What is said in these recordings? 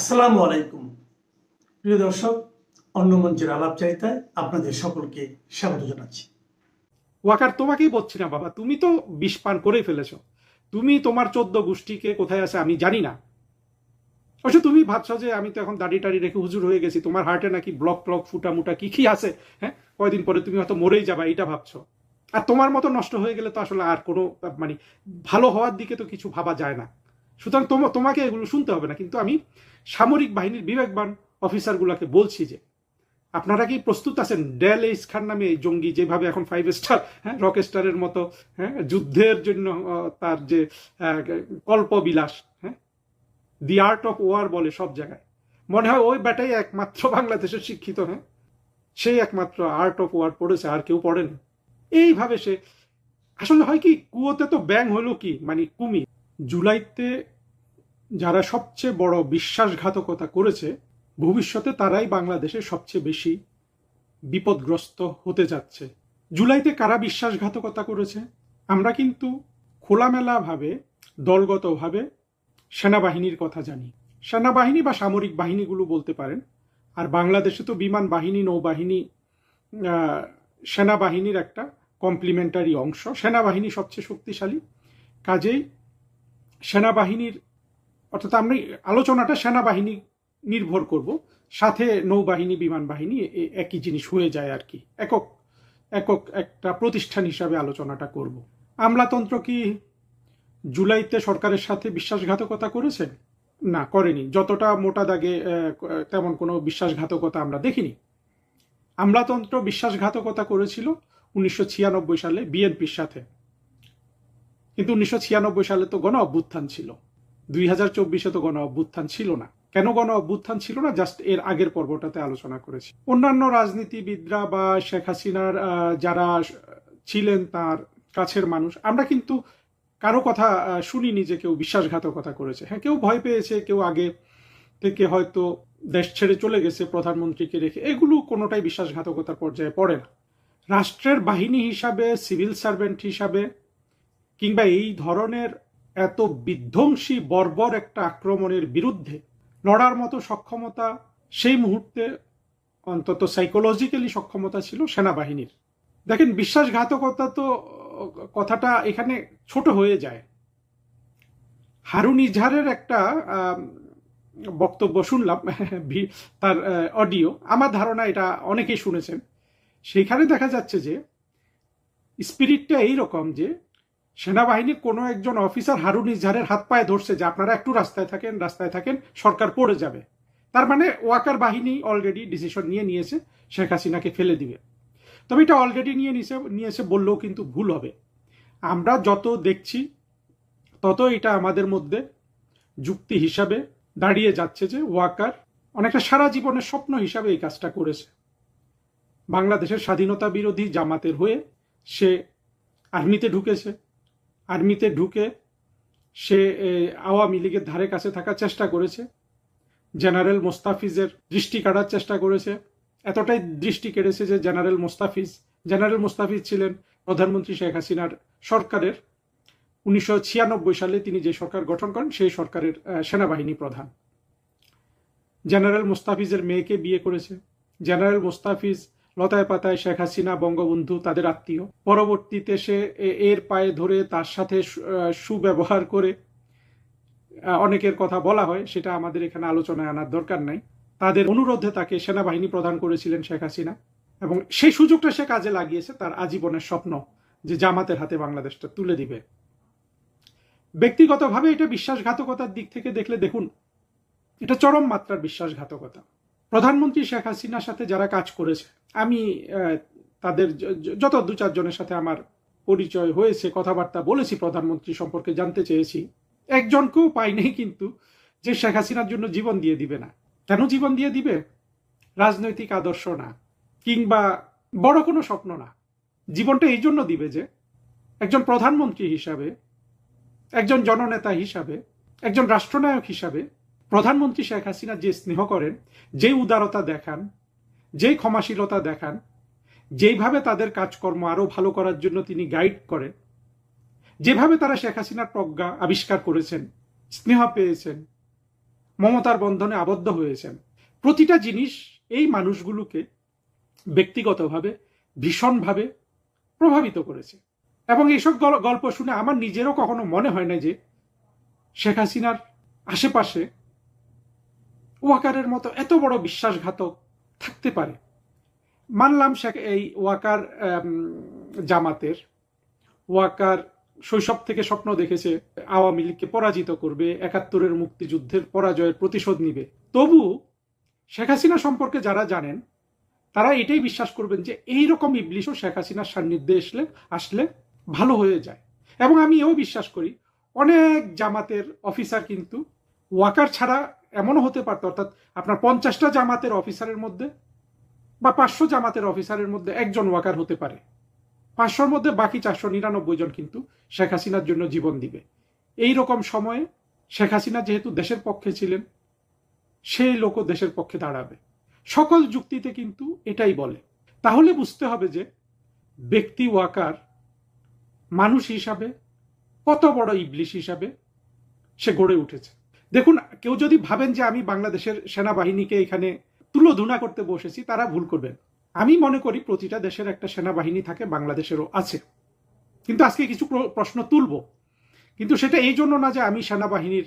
আসসালামু আলাইকুম প্রিয় দর্শক, অন্য মঞ্চের আলাপচারিতায় আপনাদের সকলকে স্বাগত জানাচ্ছি। ওয়াকার, তোমাকেই বলছি না বাবা, তুমি তো বিষ পান করেই ফেলেছো। তুমি তোমার 14 গোষ্ঠীকে কোথায় আছে আমি জানি না। অবশ্য তুমি ভাবছো যে আমি তো এখন দাড়ি টাড়ি রেখে হুজুর হয়ে গেছি, তোমার হার্টে নাকি ব্লক ট্লক ফুটা মুটা কি কি আছে। হ্যাঁ, কয়দিন পরে তুমি হয়তো মরেই যাবা, এটা ভাবছো। আর তোমার মতো নষ্ট হয়ে গেলে তো আসলে আর কোনো মানে ভালো হওয়ার দিকে তো কিছু ভাবা যায় না। সুতরাং তোমাকে এগুলো শুনতে হবে না। কিন্তু আমি সামরিক বাহিনীর বিবেকবান অফিসারগুলোকে বলছি যে আপনারা কি প্রস্তুত আছেন ডেল এইচ খান নামে এই জঙ্গি যেভাবে এখন 5 স্টার, হ্যাঁ, রক স্টারের মতো, হ্যাঁ, যুদ্ধের জন্য তার যে কল্পবিলাস, হ্যাঁ, দি আর্ট অফ ওয়ার বলে সব জায়গায়, মনে হয় ওই ব্যাটাই একমাত্র বাংলাদেশের শিক্ষিত। হ্যাঁ, সেই একমাত্র আর্ট অফ ওয়ার পড়েছে, আর কেউ পড়েনি। এইভাবে সে আসলে হয় কি, কুয়োতে তো ব্যাং হলো কি মানে কুমির। জুলাইতে যারা সবচেয়ে বড় বিশ্বাসঘাতকতা করেছে, ভবিষ্যতে তারাই বাংলাদেশের সবচেয়ে বেশি বিপদগ্রস্ত হতে যাচ্ছে। জুলাইতে কারা বিশ্বাসঘাতকতা করেছে? আমরা কিন্তু খোলামেলাভাবে দলগতভাবে সেনাবাহিনীর কথা জানি। সেনাবাহিনী বা সামরিক বাহিনীগুলো বলতে পারেন। আর বাংলাদেশে তো বিমান বাহিনী, নৌবাহিনী সেনাবাহিনীর একটা কমপ্লিমেন্টারি অংশ। সেনাবাহিনী সবচেয়ে শক্তিশালী, কাজেই সেনাবাহিনীর, অর্থাৎ আমরা আলোচনাটা সেনাবাহিনী নির্ভর করব, সাথে নৌবাহিনী বিমান বাহিনী একই জিনিস হয়ে যায় আর কি। একক একক একটা প্রতিষ্ঠান হিসাবে আলোচনাটা করব। আমলাতন্ত্র কি জুলাইতে সরকারের সাথে বিশ্বাসঘাতকতা করেছে? না, করেনি। যতটা মোটা দাগে তেমন কোনো বিশ্বাসঘাতকতা আমরা দেখিনি। আমলাতন্ত্র বিশ্বাসঘাতকতা করেছিল 1996 সালে বিএনপির সাথে, কিন্তু 1996 সালে তো গণ অভ্যুত্থান ছিল। 2024-এ তো গণ অভ্যুত্থান ছিল না। কেন গণ অভ্যুত্থান ছিল না, জাস্ট এর আগের পর্বটাতে আলোচনা করেছি। অন্যান্য রাজনীতিবিদরা বা শেখ হাসিনার যারা ছিলেন তার কাছের মানুষ, আমরা কিন্তু কারো কথা শুনিনি যে কেউ বিশ্বাসঘাতকতা করেছে। হ্যাঁ, কেউ ভয় পেয়েছে, কেউ আগে থেকে হয়তো দেশ ছেড়ে চলে গেছে প্রধানমন্ত্রীকে রেখে, এগুলো কোনোটাই বিশ্বাসঘাতকতার পর্যায়ে পড়ে না। রাষ্ট্রের বাহিনী হিসাবে, সিভিল সার্ভেন্ট হিসাবে, কিংবা এই ধরনের এত বিধ্বংসী বর্বর একটা আক্রমণের বিরুদ্ধে লড়ার মতো সক্ষমতা সেই মুহূর্তে, অন্তত সাইকোলজিক্যালি সক্ষমতা ছিল সেনাবাহিনীর। দেখেন, বিশ্বাসঘাতকতা তো কথাটা এখানে ছোট হয়ে যায়। হারুন ইজহারের একটা বক্তব্য শুনলাম, তার অডিও, আমার ধারণা এটা অনেকেই শুনেছেন। সেইখানে দেখা যাচ্ছে যে স্পিরিটটা এইরকম যে সেনাবাহিনীর কোনো একজন অফিসার হারুন ইজহারের হাত পায়ে ধরছে যে আপনারা একটু রাস্তায় থাকেন, সরকার পড়ে যাবে। তার মানে ওয়াকার বাহিনী অলরেডি ডিসিশন নিয়েছে শেখ হাসিনাকে ফেলে দিবে। তবে এটা অলরেডি নিয়েছে বললেও কিন্তু ভুল হবে। আমরা যত দেখছি তত এটা আমাদের মধ্যে যুক্তি হিসাবে দাঁড়িয়ে যাচ্ছে যে ওয়াকার অনেকটা সারা জীবনের স্বপ্ন হিসাবে এই কাজটা করেছে। বাংলাদেশের স্বাধীনতা বিরোধী জামাতের হয়ে সে আর্মিতে ঢুকেছে। আর্মিতে ঢুকে সে আওয়ামী লীগের ধারে কাছে থাকার চেষ্টা করেছে, জেনারেল মোস্তাফিজের দৃষ্টি কাটার চেষ্টা করেছে। এতটাই দৃষ্টি কেড়েছে যে জেনারেল মোস্তাফিজ ছিলেন প্রধানমন্ত্রী শেখ হাসিনার সরকারের 1996 সালে তিনি যে সরকার গঠন করেন সেই সরকারের সেনাবাহিনী প্রধান। জেনারেল মোস্তাফিজের মেয়েকে বিয়ে করেছে। জেনারেল মোস্তাফিজ লতায় পাতায় শেখ হাসিনা, বঙ্গবন্ধু তাদের আত্মীয়। পরবর্তীতে সে এর পায়ে ধরে তার সাথে সুব্যবহার করে, অনেকের কথা বলা হয়, সেটা আমাদের এখানে আলোচনায় আনার দরকার নাই। তাদের অনুরোধে তাকে সেনাবাহিনী প্রদান করেছিলেন শেখ হাসিনা, এবং সেই সুযোগটা সে কাজে লাগিয়েছে তার আজীবনের স্বপ্ন যে জামাতের হাতে বাংলাদেশটা তুলে দিবে। ব্যক্তিগতভাবে এটা বিশ্বাসঘাতকতার দিক থেকে দেখলে দেখুন, এটা চরম মাত্রার বিশ্বাসঘাতকতা। প্রধানমন্ত্রী শেখ হাসিনার সাথে যারা কাজ করেছে, আমি তাদের যত 2-4 জনের সাথে আমার পরিচয় হয়েছে, কথাবার্তা বলেছি, প্রধানমন্ত্রী সম্পর্কে জানতে চেয়েছি, একজনকেও পাই নেই কিন্তু যে শেখ হাসিনার জন্য জীবন দিয়ে দিবে না। কেন জীবন দিয়ে দিবে? রাজনৈতিক আদর্শ না, কিংবা বড় কোনো স্বপ্ন না। জীবনটা এই জন্য দিবে যে একজন প্রধানমন্ত্রী হিসাবে, একজন জননেতা হিসাবে, একজন রাষ্ট্রনায়ক হিসাবে প্রধানমন্ত্রী শেখ হাসিনা যে স্নেহ করেন, যে উদারতা দেখান, যে ক্ষমাশীলতা দেখান, যেইভাবে তাদের কাজকর্ম আরো ভালো করার জন্য তিনি গাইড করেন, যেভাবে তারা শেখ হাসিনার প্রজ্ঞা আবিষ্কার করেছেন, স্নেহ পেয়েছেন, মমতার বন্ধনে আবদ্ধ হয়েছেন। প্রতিটা জিনিস এই মানুষগুলোকে ব্যক্তিগতভাবে ভীষণভাবে প্রভাবিত করেছে। এবং এইসব গল্প শুনে আমার নিজেরও কখনো মনে হয় না যে শেখ হাসিনার আশেপাশে ওয়াকারের মতো এত বড় বিশ্বাসঘাতক থাকতে পারে। মানলাম এই ওয়াকার জামাতের, ওয়াকার শৈশব থেকে স্বপ্ন দেখেছে আওয়ামী লীগকে পরাজিত করবে, ৭১-এর মুক্তিযুদ্ধের পরাজয়ের প্রতিশোধ নিবে। তবু শেখ হাসিনা সম্পর্কে যারা জানেন তারা এটাই বিশ্বাস করবেন যে এইরকম ইবলিশও শেখ হাসিনার সান্নিধ্যে আসলে ভালো হয়ে যায়। এবং আমি এও বিশ্বাস করি অনেক জামাতের অফিসার কিন্তু ওয়াকার ছাড়া এমনও হতে পারত, অর্থাৎ আপনার ৫০টা জামাতের অফিসারের মধ্যে বা ৫০০ জামাতের অফিসারের মধ্যে একজন ওয়াকার হতে পারে, ৫০০-র মধ্যে বাকি ৪৯৯ জন কিন্তু শেখ হাসিনার জন্য জীবন দিবে। এই রকম সময়ে শেখ হাসিনা যেহেতু দেশের পক্ষে ছিলেন, সেই লোকও দেশের পক্ষে দাঁড়াবে। সকল যুক্তিতে কিন্তু এটাই বলে। তাহলে বুঝতে হবে যে ব্যক্তি ওয়াকার মানুষ হিসাবে কত বড় ইবলিশ হিসাবে সে গড়ে উঠেছে। দেখুন, কেউ যদি ভাবেন যে আমি বাংলাদেশের সেনাবাহিনীকে এখানে তুলোধুনা করতে বসেছি, তারা ভুল করবেন। আমি মনে করি প্রতিটা দেশের একটা সেনাবাহিনী থাকে, বাংলাদেশেরও আছে। কিন্তু আজকে কিছু প্রশ্ন তুলব, কিন্তু সেটা এই জন্য না যে আমি সেনাবাহিনীর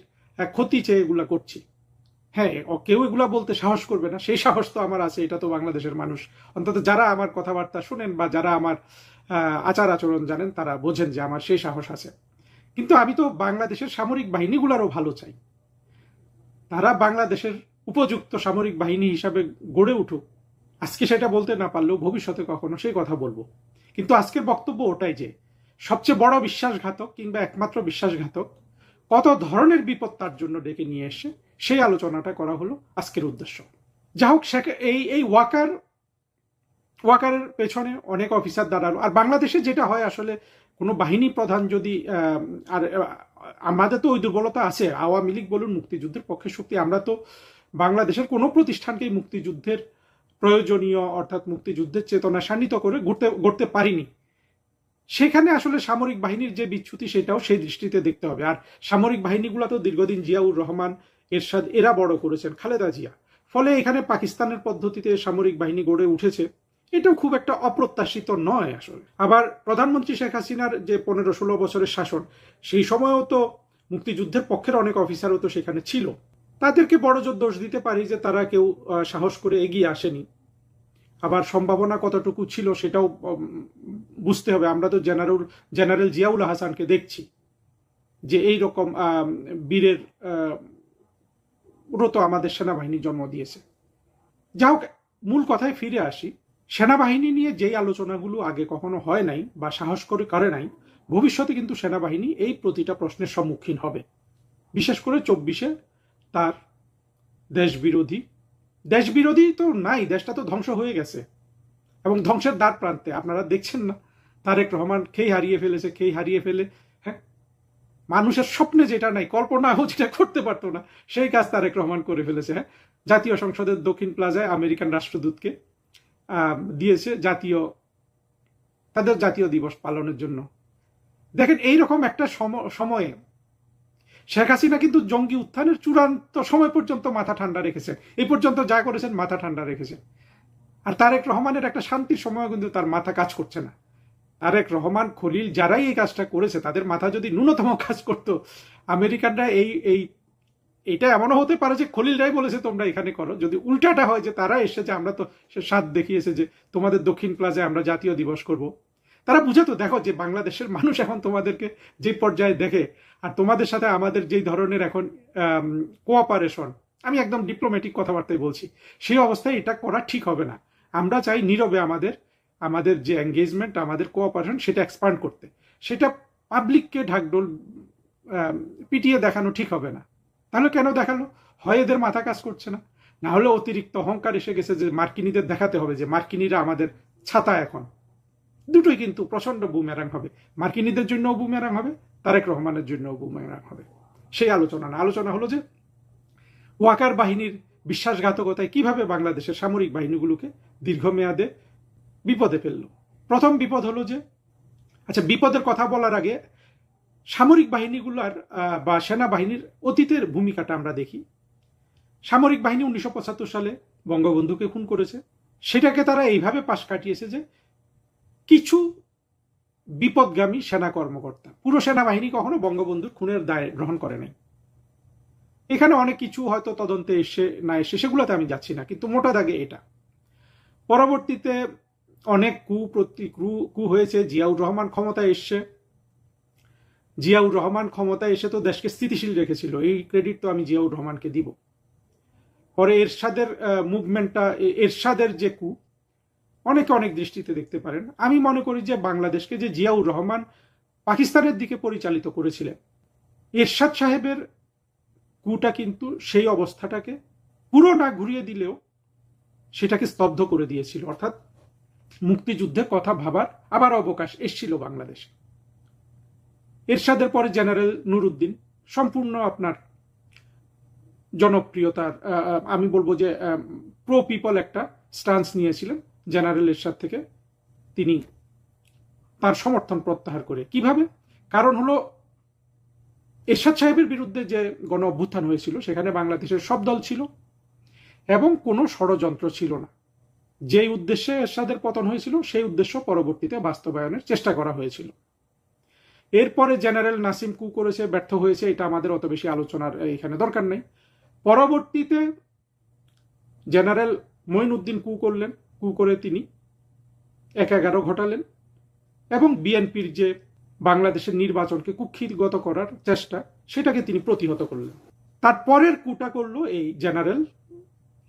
ক্ষতি চেয়ে এগুলা করছি। হ্যাঁ, কেউ এগুলা বলতে সাহস করবে না, সেই সাহস তো আমার আছে। এটা তো বাংলাদেশের মানুষ, অন্তত যারা আমার কথাবার্তা শুনেন বা যারা আমার আচার আচরণ জানেন তারা বোঝেন যে আমার সেই সাহস আছে। কিন্তু আমি তো বাংলাদেশের সামরিক বাহিনীগুলোরও ভালো চাই। তারা বাংলাদেশের উপযুক্ত সামরিক বাহিনী হিসাবে গড়ে উঠুক। আজকে সেটা বলতে না পারলেও ভবিষ্যতে কখনো সেই কথা বলবো। কিন্তু আজকের বক্তব্য ওটাই যে সবচেয়ে বড় বিশ্বাসঘাতক কিংবা একমাত্র বিশ্বাসঘাতক কত ধরনের বিপদ তার জন্য ডেকে নিয়ে এসে সেই আলোচনাটা করা হলো আজকের উদ্দেশ্য। যা হোক, এই ওয়াকারের পেছনে অনেক অফিসার দাঁড়ালো। আর বাংলাদেশে যেটা হয় আসলে, কোনো বাহিনী প্রধান যদি আর আমাদের তো ওই দুর্বলতা আছে, আওয়ামী লীগ বলুন, মুক্তিযুদ্ধের পক্ষে শক্তি, আমরা তো বাংলাদেশের কোনো প্রতিষ্ঠানকেই মুক্তিযুদ্ধের প্রয়োজনীয় অর্থাৎ মুক্তিযুদ্ধের চেতনা শানিত করে গড়তে পারিনি। সেখানে আসলে সামরিক বাহিনীর যে বিচ্যুতি সেটাও সেই দৃষ্টিতে দেখতে হবে। আর সামরিক বাহিনীগুলো তো দীর্ঘদিন জিয়াউর রহমান, এরশাদ এরা বড় করেছেন, খালেদা জিয়া। ফলে এখানে পাকিস্তানের পদ্ধতিতে সামরিক বাহিনী গড়ে উঠেছে, এটাও খুব একটা অপ্রত্যাশিত নয় আসলে। আবার প্রধানমন্ত্রী শেখ হাসিনার যে ১৫-১৬ বছরের শাসন, সেই সময়ও তো মুক্তিযুদ্ধের পক্ষের অনেক অফিসারও তো সেখানে ছিল। তাদেরকে বড় জোর দোষ দিতে পারি যে তারা কেউ সাহস করে এগিয়ে আসেনি। আবার সম্ভাবনা কতটুকু ছিল সেটাও বুঝতে হবে। আমরা তো জেনারেল জিয়াউল হাসানকে দেখছি যে এই রকম বীরের তো আমাদের সেনাবাহিনী জন্ম দিয়েছে। যা হোক, মূল কথায় ফিরে আসি। সেনাবাহিনী নিয়ে যেই আলোচনাগুলো আগে কখনো হয় নাই বা সাহস করে নাই, ভবিষ্যতে কিন্তু সেনাবাহিনী এই প্রতিটা প্রশ্নের সম্মুখীন হবে। বিশেষ করে ২৪-এ তার দেশবিরোধী তো নাই, দেশটা তো ধ্বংস হয়ে গেছে এবং ধ্বংসের দ্বার প্রান্তে। আপনারা দেখছেন না, তারেক রহমান খেই হারিয়ে ফেলে হ্যাঁ, মানুষের স্বপ্নে যেটা নাই, কল্পনাও যেটা করতে পারতো না, সেই কাজ তারেক রহমান করে ফেলেছে। হ্যাঁ, জাতীয় সংসদের দক্ষিণ প্লাজায় আমেরিকান রাষ্ট্রদূতকে দিয়েছে তাদের জাতীয় দিবস পালনের জন্য। দেখেন, এইরকম একটা সময়ে শেখ হাসিনা কিন্তু জঙ্গি উত্থানের চূড়ান্ত সময় পর্যন্ত মাথা ঠান্ডা রেখেছেন। এই পর্যন্ত যা করেছেন মাথা ঠান্ডা রেখেছেন। আর তারেক রহমানের একটা শান্তির সময় কিন্তু তার মাথা কাজ করছে না। তারেক রহমান, খলিল যারাই এই কাজটা করেছে তাদের মাথা যদি ন্যূনতম কাজ করতো, আমেরিকানরা এইটা এমনও হতে পারে যে খলিলরাই বলেছে তোমরা এখানে করো। যদি উল্টাটা হয় যে তারা এসেছে, আমরা তো সে স্বাদ দেখিয়েছে যে তোমাদের দক্ষিণ প্লাজায় আমরা জাতীয় দিবস করব, তারা বুঝাতো দেখো যে বাংলাদেশের মানুষ এখন তোমাদেরকে যে পর্যায়ে দেখে, আর তোমাদের সাথে আমাদের যেই ধরনের এখন কোঅপারেশন, আমি একদম ডিপ্লোম্যাটিক কথাবার্তায় বলছি, সেই অবস্থায় এটা করা ঠিক হবে না। আমরা চাই নীরবে আমাদের যে এঙ্গেজমেন্ট, আমাদের কোঅপারেশন, সেটা এক্সপান্ড করতে। সেটা পাবলিককে ঢাকঢোল পিটিয়ে দেখানো ঠিক হবে না। তাহলে কেন দেখালো? হয় এদের মাথা কাজ করছে না, না হলে অতিরিক্ত অহংকার এসে গেছে যে মার্কিনীদের দেখাতে হবে যে মার্কিনীরা আমাদের ছাতা। এখন দুটোই কিন্তু প্রচন্ড বুমেরাং হবে, মার্কিনীদের জন্যও বুমেরাং হবে, তারেক রহমানের জন্যও বুমেরাং হবে। সেই আলোচনা হলো যে ওয়াকার বাহিনীর বিশ্বাসঘাতকতায় কিভাবে বাংলাদেশের সামরিক বাহিনীগুলোকে দীর্ঘমেয়াদে বিপদে ফেলল। প্রথম বিপদ হলো যে, আচ্ছা, বিপদের কথা বলার আগে সামরিক বাহিনীগুলোর বা সেনাবাহিনীর অতীতের ভূমিকাটা আমরা দেখি। সামরিক বাহিনী 1975 সালে বঙ্গবন্ধুকে খুন করেছে। সেটাকে তারা এইভাবে পাশ কাটিয়েছে যে কিছু বিপদগামী সেনা কর্মকর্তা, পুরো সেনাবাহিনী কখনো বঙ্গবন্ধুর খুনের দায় গ্রহণ করে নাই। এখানে অনেক কিছু হয়তো তদন্তে এসে না এসে সেগুলোতে আমি যাচ্ছি না, কিন্তু মোটা দাগে এটা। পরবর্তীতে অনেক কু হয়েছে। জিয়াউর রহমান ক্ষমতায় এসছে। জিয়াউর রহমান ক্ষমতায় এসে তো দেশকে স্থিতিশীল রেখেছিল, এই ক্রেডিট তো আমি জিয়াউর রহমানকে দিব। পরে এরশাদের মুভমেন্টটা, এরশাদের যে কু, অনেকে অনেক দৃষ্টিতে দেখতে পারেন। আমি মনে করি যে বাংলাদেশকে যে জিয়াউর রহমান পাকিস্তানের দিকে পরিচালিত করেছিলেন, এরশাদ সাহেবের কুটা কিন্তু সেই অবস্থাটাকে পুরো না ঘুরিয়ে দিলেও সেটাকে স্তব্ধ করে দিয়েছিল। অর্থাৎ মুক্তিযুদ্ধের কথা ভাবার আবার অবকাশ এসেছিল বাংলাদেশে। এরশাদের পরে জেনারেল নুরুদ্দিন সম্পূর্ণ আপনার জনপ্রিয়তার, আমি বলবো যে প্রো পিপল একটা স্টান্স নিয়েছিলেন। জেনারেল এরশাদ থেকে তিনি তার সমর্থন প্রত্যাহার করে। কিভাবে? কারণ হলো এরশাদ সাহেবের বিরুদ্ধে যে গণ অভ্যুত্থান হয়েছিল সেখানে বাংলাদেশের সব দল ছিল এবং কোনো ষড়যন্ত্র ছিল না। যেই উদ্দেশ্যে এরশাদের পতন হয়েছিল সেই উদ্দেশ্য পরবর্তীতে বাস্তবায়নের চেষ্টা করা হয়েছিল। এরপরে জেনারেল নাসিম কু করেছে, ব্যর্থ হয়েছে, এটা আমাদের অত বেশি আলোচনার এখানে দরকার নেই। পরবর্তীতে জেনারেল মঈনুদ্দিন কু করলেন। কু করে তিনি ১/১১ ঘটালেন এবং বিএনপির যে বাংলাদেশের নির্বাচনকে কুক্ষিগত করার চেষ্টা সেটাকে তিনি প্রতিহত করলেন। তারপরের কুটা করলো এই জেনারেল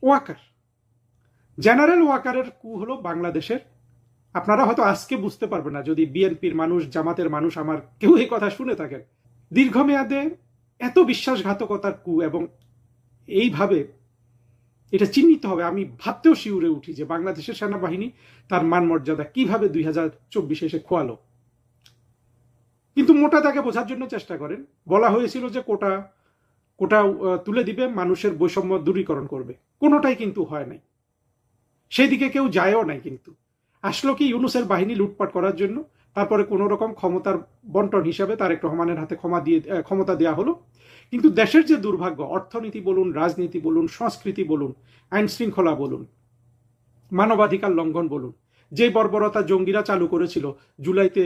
ওয়াকার। জেনারেল ওয়াকারের কু হলো বাংলাদেশের, আপনারা হয়তো আজকে বুঝতে পারবেন না যদি বিএনপির মানুষ, জামাতের মানুষ আমার কেউ এই কথা শুনে থাকেন, দীর্ঘমেয়াদে এত বিশ্বাসঘাতকতার কু এবং এইভাবে এটা চিহ্নিত হবে। আমি ভাবতেও শিউরে উঠি যে বাংলাদেশের সেনাবাহিনী তার মান মর্যাদা কিভাবে 2024 এসে খোয়ালো। কিন্তু মোটা দাগে বোঝার জন্য চেষ্টা করেন। বলা হয়েছিল যে কোটা তুলে দিবে, মানুষের বৈষম্য দূরীকরণ করবে। কোনোটাই কিন্তু হয় নাই, সেই দিকে কেউ যায়ও নাই। কিন্তু আসলো কি ইউনূসের বাহিনী লুটপাট করার জন্য, তারপরে কোনো রকম ক্ষমতার বন্টন হিসাবে তারেক রহমানের হাতে ক্ষমতা দেওয়া হলো। কিন্তু দেশের যে দুর্ভাগ্য, অর্থনীতি বলুন, রাজনীতি বলুন, সংস্কৃতি বলুন, আইন শৃঙ্খলা বলুন, মানবাধিকার লঙ্ঘন বলুন, যে বর্বরতা জঙ্গিরা চালু করেছিল জুলাইতে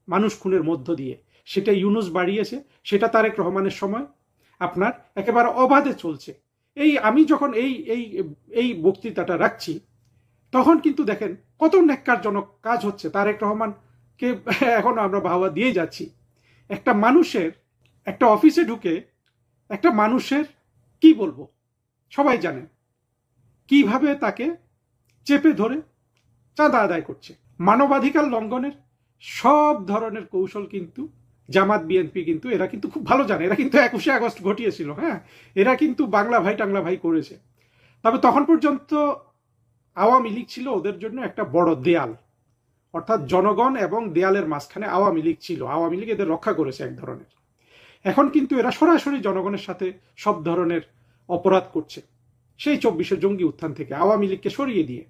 মানুষ খুনের মধ্য দিয়ে, সেটা ইউনূস বাড়িয়েছে। সেটা তারেক রহমানের সময় আপনার একেবারে অবাধে চলছে। আমি যখন এই বক্তৃতাটা রাখছি তখন কিন্তু দেখেন কত ন্যাক্কারজনক কাজ হচ্ছে। তারেক রহমানকে এখন আমরা বাহবা দিয়ে যাচ্ছি। একটা মানুষের, একটা অফিসে ঢুকে একটা মানুষের কি বলবো, সবাই জানেন কিভাবে তাকে চেপে ধরে চাঁদা আদায় করছে। মানবাধিকার লঙ্ঘনের সব ধরনের কৌশল কিন্তু জামাত, বিএনপি কিন্তু এরা কিন্তু খুব ভালো জানে। এরা কিন্তু 21শে আগস্ট ঘটিয়েছিল। হ্যাঁ, এরা কিন্তু বাংলা ভাই টাংলা ভাই করেছে। তবে তখন পর্যন্ত আওয়ামী লীগ ছিল ওদের জন্য একটা বড় দেয়াল, অর্থাৎ জনগণ এবং দেয়ালের মাঝখানে আওয়ামী লীগ ছিল। আওয়ামী লীগ এদের রক্ষা করেছে এক ধরনের। এখন কিন্তু এরা সরাসরি জনগণের সাথে সব ধরনের অপরাধ করছে, সেই 24শে জঙ্গি উত্থান থেকে আওয়ামী লীগকে সরিয়ে দিয়ে।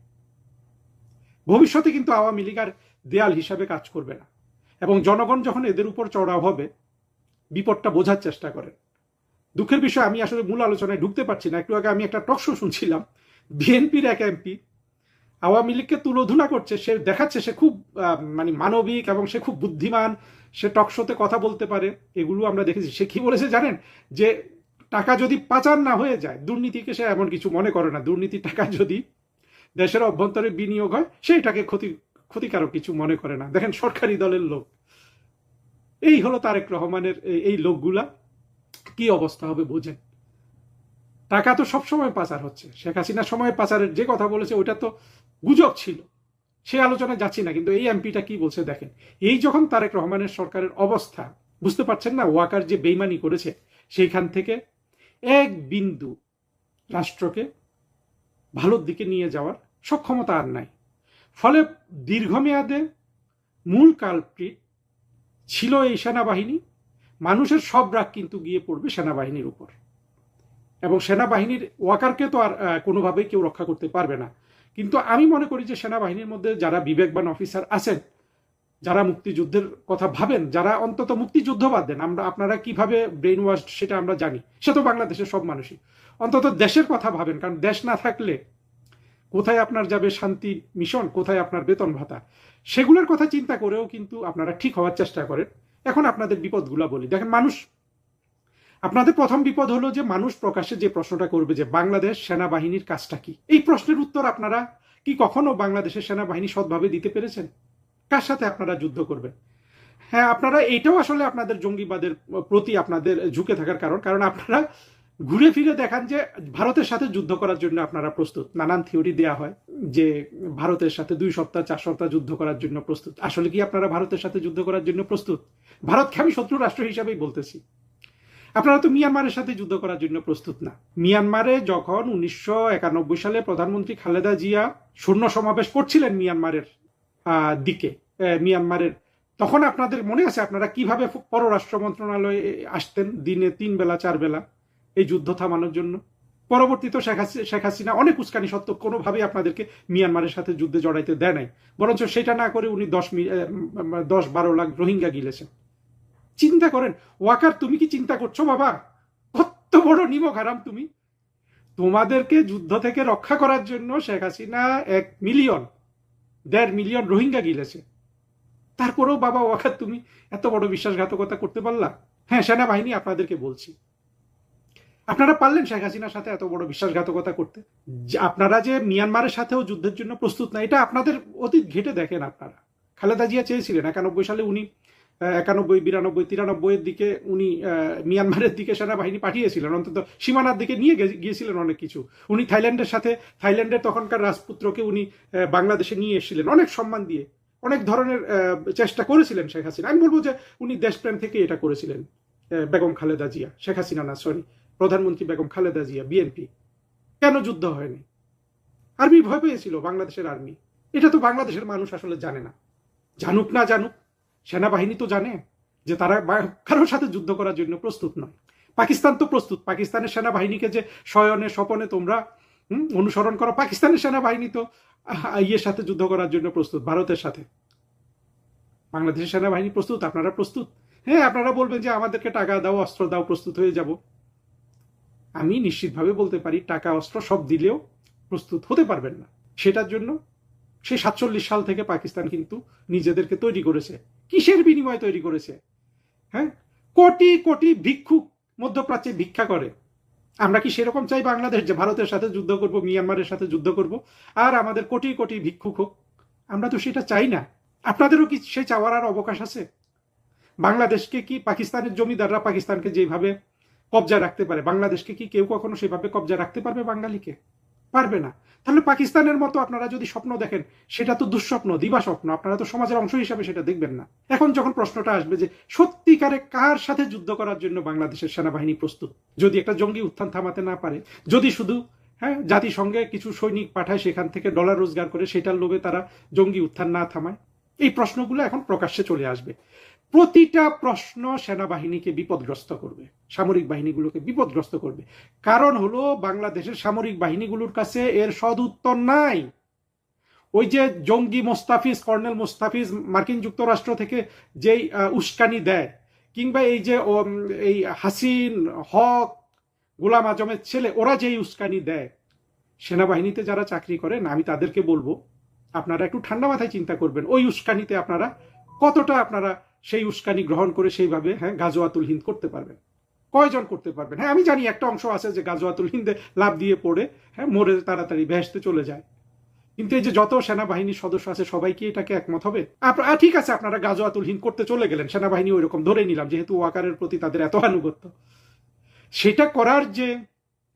ভবিষ্যতে কিন্তু আওয়ামী লীগ আর দেয়াল হিসাবে কাজ করবে না। এবং জনগণ যখন এদের উপর চড়াও হবে, বিপদটা বোঝার চেষ্টা করেন। দুঃখের বিষয়, আমি আসলে মূল আলোচনায় ঢুকতে পারছি না। একটু আগে আমি একটা টক শো শুনছিলাম, বিএনপির এক এমপি আওয়ামী লীগকে তুলোধুনা করছে। সে দেখাচ্ছে সে খুব মানবিক এবং সে খুব বুদ্ধিমান, সে টক শোতে কথা বলতে পারে, এগুলো আমরা দেখেছি। সে কি বলেছে জানেন? যে টাকা যদি পাচার না হয়ে যায়, দুর্নীতিকে সে এমন কিছু মনে করে না। দুর্নীতির টাকা যদি দেশের অভ্যন্তরে বিনিয়োগ হয়, সেইটাকে ক্ষতিকারক কিছু মনে করে না। দেখেন, সরকারি দলের লোক। এই হলো তারেক রহমানের এই লোকগুলা, কি অবস্থা হবে বোঝেন। টাকা তো সবসময় পাচার হচ্ছে। শেখ হাসিনার সময় পাচারের যে কথা বলেছে ওইটা তো গুজব ছিল, সে আলোচনায় যাচ্ছি না। কিন্তু এই এমপিটা কি বলছে দেখেন। এই যখন তারেক রহমানের সরকারের অবস্থা, বুঝতে পারছেন না ওয়াকার যে বেইমানি করেছে, সেইখান থেকে এক বিন্দু রাষ্ট্রকে ভালোর দিকে নিয়ে যাওয়ার সক্ষমতা আর নাই। ফলে দীর্ঘমেয়াদে মূল কালপ্রিট ছিল এই সেনাবাহিনী। মানুষের সব রাগ কিন্তু গিয়ে পড়বে সেনাবাহিনীর উপর, এবং সেনাবাহিনীর ওয়াকারকে তো আর কোনোভাবেই কেউ রক্ষা করতে পারবে না। কিন্তু আমি মনে করি যে সেনাবাহিনীর মধ্যে যারা বিবেকবান অফিসার আছেন, যারা মুক্তিযুদ্ধের কথা ভাবেন, যারা অন্তত মুক্তিযুদ্ধ বাদ দেন, আপনারা কিভাবে ব্রেন ওয়াশ সেটা আমরা জানি, সে তো বাংলাদেশের সব মানুষই, অন্তত দেশের কথা ভাবেন, কারণ দেশ না থাকলে কোথায় আপনার যাবে শান্তি মিশন, কোথায় আপনার বেতন ভাতা, সেগুলোর কথা চিন্তা করেও কিন্তু আপনারা ঠিক হওয়ার চেষ্টা করেন। এখন আপনাদের বিপদগুলো বলি। দেখেন, মানুষ, আপনাদের প্রথম বিপদ হলো যে মানুষ প্রকাশ্যে যে প্রশ্নটা করবে যে বাংলাদেশ সেনাবাহিনীর কাজটা কি, এই প্রশ্নের উত্তর আপনারা কি কখনো বাংলাদেশের সেনাবাহিনী সৎভাবে দিতে পেরেছেন? কার সাথে আপনারা যুদ্ধ করবেন? হ্যাঁ, আপনারা এটাও আসলে আপনাদের জঙ্গিবাদের প্রতি আপনাদের ঝুঁকে থাকার কারণ আপনারা ঘুরে ফিরে দেখান যে ভারতের সাথে যুদ্ধ করার জন্য আপনারা প্রস্তুত। নানান থিওরি দেয়া হয় যে ভারতের সাথে 2 সপ্তাহ 4 সপ্তাহ যুদ্ধ করার জন্য প্রস্তুত। আসলে কি আপনারা ভারতের সাথে যুদ্ধ করার জন্য প্রস্তুত? ভারতকে আমি শত্রু রাষ্ট্র হিসাবেই বলতেছি। আপনারা তো মিয়ানমারের সাথে যুদ্ধ করার জন্য প্রস্তুত না। মিয়ানমারে যখন 1991 সালে প্রধানমন্ত্রী খালেদা জিয়া শূন্য সমাবেশ করছিলেন মিয়ানমারের দিকে, মিয়ানমারের, তখন আপনাদের মনে আছে আপনারা কিভাবে পররাষ্ট্র মন্ত্রণালয়ে আসতেন দিনে 3 বেলা 4 বেলা এই যুদ্ধ থামানোর জন্য? পরবর্তীতে শেখ হাসিনা অনেক উস্কানি সত্ত্বেও কোনোভাবেই আপনাদেরকে মিয়ানমারের সাথে যুদ্ধে জড়াইতে দেয় নাই, বরঞ্চ সেটা না করে উনি 10-12 লাখ রোহিঙ্গা গিলেছেন। চিন্তা করেন ওয়াকার, তুমি কি চিন্তা করছো বাবা? কত বড় নিমক হারাম তুমি! তোমাদেরকে যুদ্ধ থেকে রক্ষা করার জন্য শেখ হাসিনা 1 মিলিয়ন 1.5 মিলিয়ন রোহিঙ্গা গিলেছে। তারপরেও বাবা ওয়াকার, তুমি এত বড় বিশ্বাসঘাতকতা করতে পারলা? হ্যাঁ, সেনাবাহিনী আপনাদেরকে বলছি, আপনারা পারলেন শেখ হাসিনার সাথে এত বড় বিশ্বাসঘাতকতা করতে? আপনারা যে মিয়ানমারের সাথেও যুদ্ধের জন্য প্রস্তুত না, এটা আপনাদের অতীত ঘেটে দেখেন। আপনারা, খালেদা জিয়া চেয়েছিলেন 91 সালে, উনি 91, 92, 93 এর দিকে উনি মিয়ানমারের দিকে সেনাবাহিনী পাঠিয়েছিলেন, অন্তত সীমানার দিকে নিয়ে গিয়েছিলেন অনেক কিছু। উনি থাইল্যান্ডের তখনকার রাজপুত্রকে উনি বাংলাদেশে নিয়ে এসেছিলেন অনেক সম্মান দিয়ে, অনেক ধরনের চেষ্টা করেছিলেন শেখ হাসিনা। আমি বলবো যে উনি দেশপ্রেম থেকে এটা করেছিলেন। বেগম খালেদা জিয়া, শেখ হাসিনা না, সরি, প্রধানমন্ত্রী বেগম খালেদা জিয়া, বিএনপি। কেন যুদ্ধ হয়নি? আর্মি ভয় পেয়েছিল, বাংলাদেশের আর্মি। এটা তো বাংলাদেশের মানুষ আসলে জানে না। জানুক না জানুক, সেনাবাহিনী তো জানে যে তারা কারোর সাথে যুদ্ধ করার জন্য প্রস্তুত নয়। পাকিস্তান তো প্রস্তুত। পাকিস্তানের সেনাবাহিনীকে যে শয়নে স্বপনে তোমরা অনুসরণ করো, পাকিস্তানের সেনাবাহিনী তো ইয়ের সাথে যুদ্ধ করার জন্য প্রস্তুত, ভারতের সাথে। বাংলাদেশের সেনাবাহিনী প্রস্তুত? আপনারা প্রস্তুত? হ্যাঁ, আপনারা বলবেন যে আমাদেরকে টাকা দাও, অস্ত্র দাও, প্রস্তুত হয়ে যাব। আমি নিশ্চিতভাবে বলতে পারি টাকা অস্ত্র সব দিলেও প্রস্তুত হতে পারবেন না। সেটার জন্য সেই 47 সাল থেকে পাকিস্তান কিন্তু নিজেদেরকে তৈরি করেছে। কিসের বিনিময়ে তৈরি করেছে? হ্যাঁ, কোটি কোটি ভিক্ষুক মধ্যপ্রাচ্যে ভিক্ষা করে। আমরা কি সেরকম চাই বাংলাদেশ যে ভারতের সাথে যুদ্ধ করব, মিয়ানমারের সাথে যুদ্ধ করব, আর আমাদের কোটি কোটি ভিক্ষুক হোক? আমরা তো সেটা চাই না। আপনাদেরও কি সে চাওয়ার আর অবকাশ আছে? বাংলাদেশকে কি পাকিস্তানের জমিদাররা পাকিস্তানকে যেভাবে কবজা রাখতে পারে, বাংলাদেশকে কি কেউ কখনো সেভাবে কবজা রাখতে পারবে বাঙালিকে? পারবে না। তাহলে পাকিস্তানের মতো আপনারা যদি স্বপ্ন দেখেন, সেটা তো দুঃস্বপ্ন, দিবা স্বপ্ন। আপনারা তো সমাজের অংশ হিসাবে সেটা দেখবেন না। এখন যখন প্রশ্নটা আসবে যে সত্যিকারে কার সাথে যুদ্ধ করার জন্য বাংলাদেশের সেনাবাহিনী প্রস্তুত, যদি একটা জঙ্গি উত্থান থামাতে না পারে, যদি শুধু জাতিসংঘে কিছু সৈনিক পাঠায়, সেখান থেকে ডলার রোজগার করে, সেটার লোভে তারা জঙ্গি উত্থান না থামায়, এই প্রশ্নগুলো এখন প্রকাশ্যে চলে আসবে। প্রতিটা প্রশ্ন সেনাবাহিনীকে বিপদগ্রস্ত করবে, সামরিক বাহিনীগুলোকে বিপদগ্রস্ত করবে। কারণ হলো বাংলাদেশের সামরিক বাহিনীগুলোর কাছে এর সদ উত্তর নাই। ওই যে জঙ্গি মোস্তাফিজ, কর্নেল মোস্তাফিজ মার্কিন যুক্তরাষ্ট্র থেকে যেই উস্কানি দেয়, কিংবা এই যে এই হাসিন হক, গোলাম আজমের ছেলে, ওরা যেই উস্কানি দেয়, সেনাবাহিনীতে যারা চাকরি করেন, আমি তাদেরকে বলবো আপনারা একটু ঠান্ডা মাথায় চিন্তা করবেন ওই উস্কানিতে আপনারা কতটা আপনারা সেই উস্কানি গ্রহণ করে সেইভাবে গাজওয়াতুল হিন্দ করতে পারবেন। কয়জন করতে পারবেন? হ্যাঁ, আমি জানি একটা অংশ আছে যে গাজওয়াতুল হিন্দে লাভ দিয়ে পড়ে মরে তাড়াতাড়ি ভেস্তে চলে যায়, কিন্তু এই যে যত সেনাবাহিনীর সদস্য আছে সবাই কি এটাকে একমত হবে? ঠিক আছে, আপনারা গাজওয়াতুল হিন্দ করতে চলে গেলেন, সেনাবাহিনী ওই রকম ধরে নিলাম, যেহেতু ওয়াকারের প্রতি তাদের এত আনুগত্য। সেটা করার যে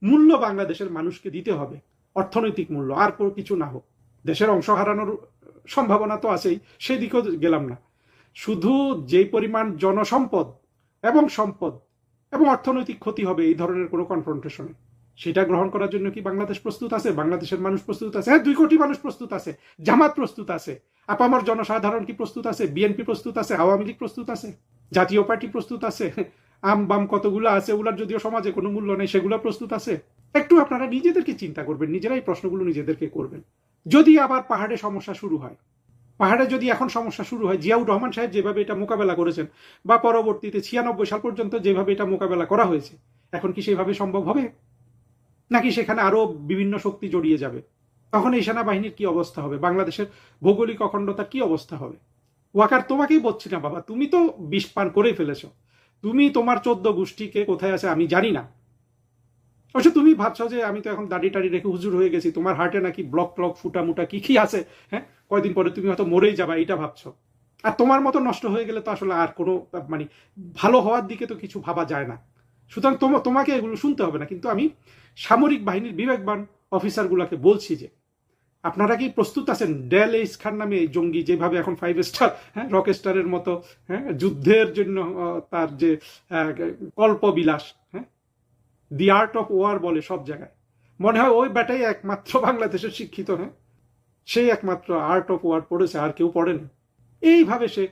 মূল্য বাংলাদেশের মানুষকে দিতে হবে, অর্থনৈতিক মূল্য, আর কিছু না হোক, দেশের অংশ হারানোর সম্ভাবনা তো আছেই, সেদিকেও গেলাম না। শুধু যেই পরিমাণ জনসম্পদ এবং সম্পদ এবং অর্থনৈতিক ক্ষতি হবে এই ধরনের কোনো কনফ্রন্টেশনে, সেটা গ্রহণ করার জন্য কি বাংলাদেশ প্রস্তুত আছে? বাংলাদেশের মানুষ প্রস্তুত আছে? হ্যাঁ, 2 কোটি মানুষ প্রস্তুত আছে, জামাত প্রস্তুত আছে, আপামর জনসাধারণ কি প্রস্তুত আছে? বিএনপি প্রস্তুত আছে, আওয়ামী লীগ প্রস্তুত আছে, জাতীয় পার্টি প্রস্তুত আছে, আম বাম কতগুলো আছে, ওগুলার যদিও সমাজে কোনো মূল্য নেই, সেগুলো প্রস্তুত আছে। একটু আপনারা নিজেদেরকে চিন্তা করবেন, নিজেরাই প্রশ্নগুলো নিজেদেরকে করবেন। যদি আবার পাহাড়ে সমস্যা শুরু হয়, পাহাড়ে যদি এখন সমস্যা শুরু হয়, জিয়াউর রহমান সাহেব যেভাবে এটা মোকাবেলা করেছেন, বা পরবর্তীতে 96 সাল পর্যন্ত যেভাবে এটা মোকাবেলা করা হয়েছে, এখন কি সেভাবে সম্ভব হবে? নাকি সেখানে আরো বিভিন্ন শক্তি জড়িয়ে যাবে? তখন এই সেনাবাহিনীর কি অবস্থা হবে? বাংলাদেশের ভৌগোলিক অখণ্ডতার কি অবস্থা হবে? ওয়াকার, তোমাকেই বলছি না বাবা, তুমি তো বিষ পান করেই ফেলেছো। তুমি তোমার 14 গোষ্ঠীকে কোথায় আছে আমি জানি না। অবশ্য তুমি ভাবছো যে আমি তো এখন দাড়ি টাড়ি রেখে হুজুর হয়ে গেছি, তোমার হার্টে নাকি ব্লক ট্লক ফুটা মুটা কি কি আছে, হ্যাঁ, কয়দিন পরে তুমি হয়তো মরেই যাবা, এটা ভাবছো। আর তোমার মতো নষ্ট হয়ে গেলে তো আসলে আর কোনো মানে ভালো হওয়ার দিকে তো কিছু ভাবা যায় না। সুতরাং তোমাকে এগুলো শুনতে হবে না। কিন্তু আমি সামরিক বাহিনীর বিবেকবান অফিসারগুলোকে বলছি যে আপনারা কি প্রস্তুত আছেন ডেল খান নামে এই জঙ্গি যেভাবে এখন 5 স্টার, হ্যাঁ, রক স্টারের মতো, হ্যাঁ, যুদ্ধের জন্য তার যে কল্পবিলাস, হ্যাঁ, দি আর্ট অফ ওয়ার বলে সব জায়গায়, মনে হয় ওই ব্যাটাই একমাত্র বাংলাদেশের শিক্ষিত, হ্যাঁ, সেই একমাত্র আর্ট অফ ওয়ার পড়েছে, আর কেউ পড়ে না। এইভাবে সে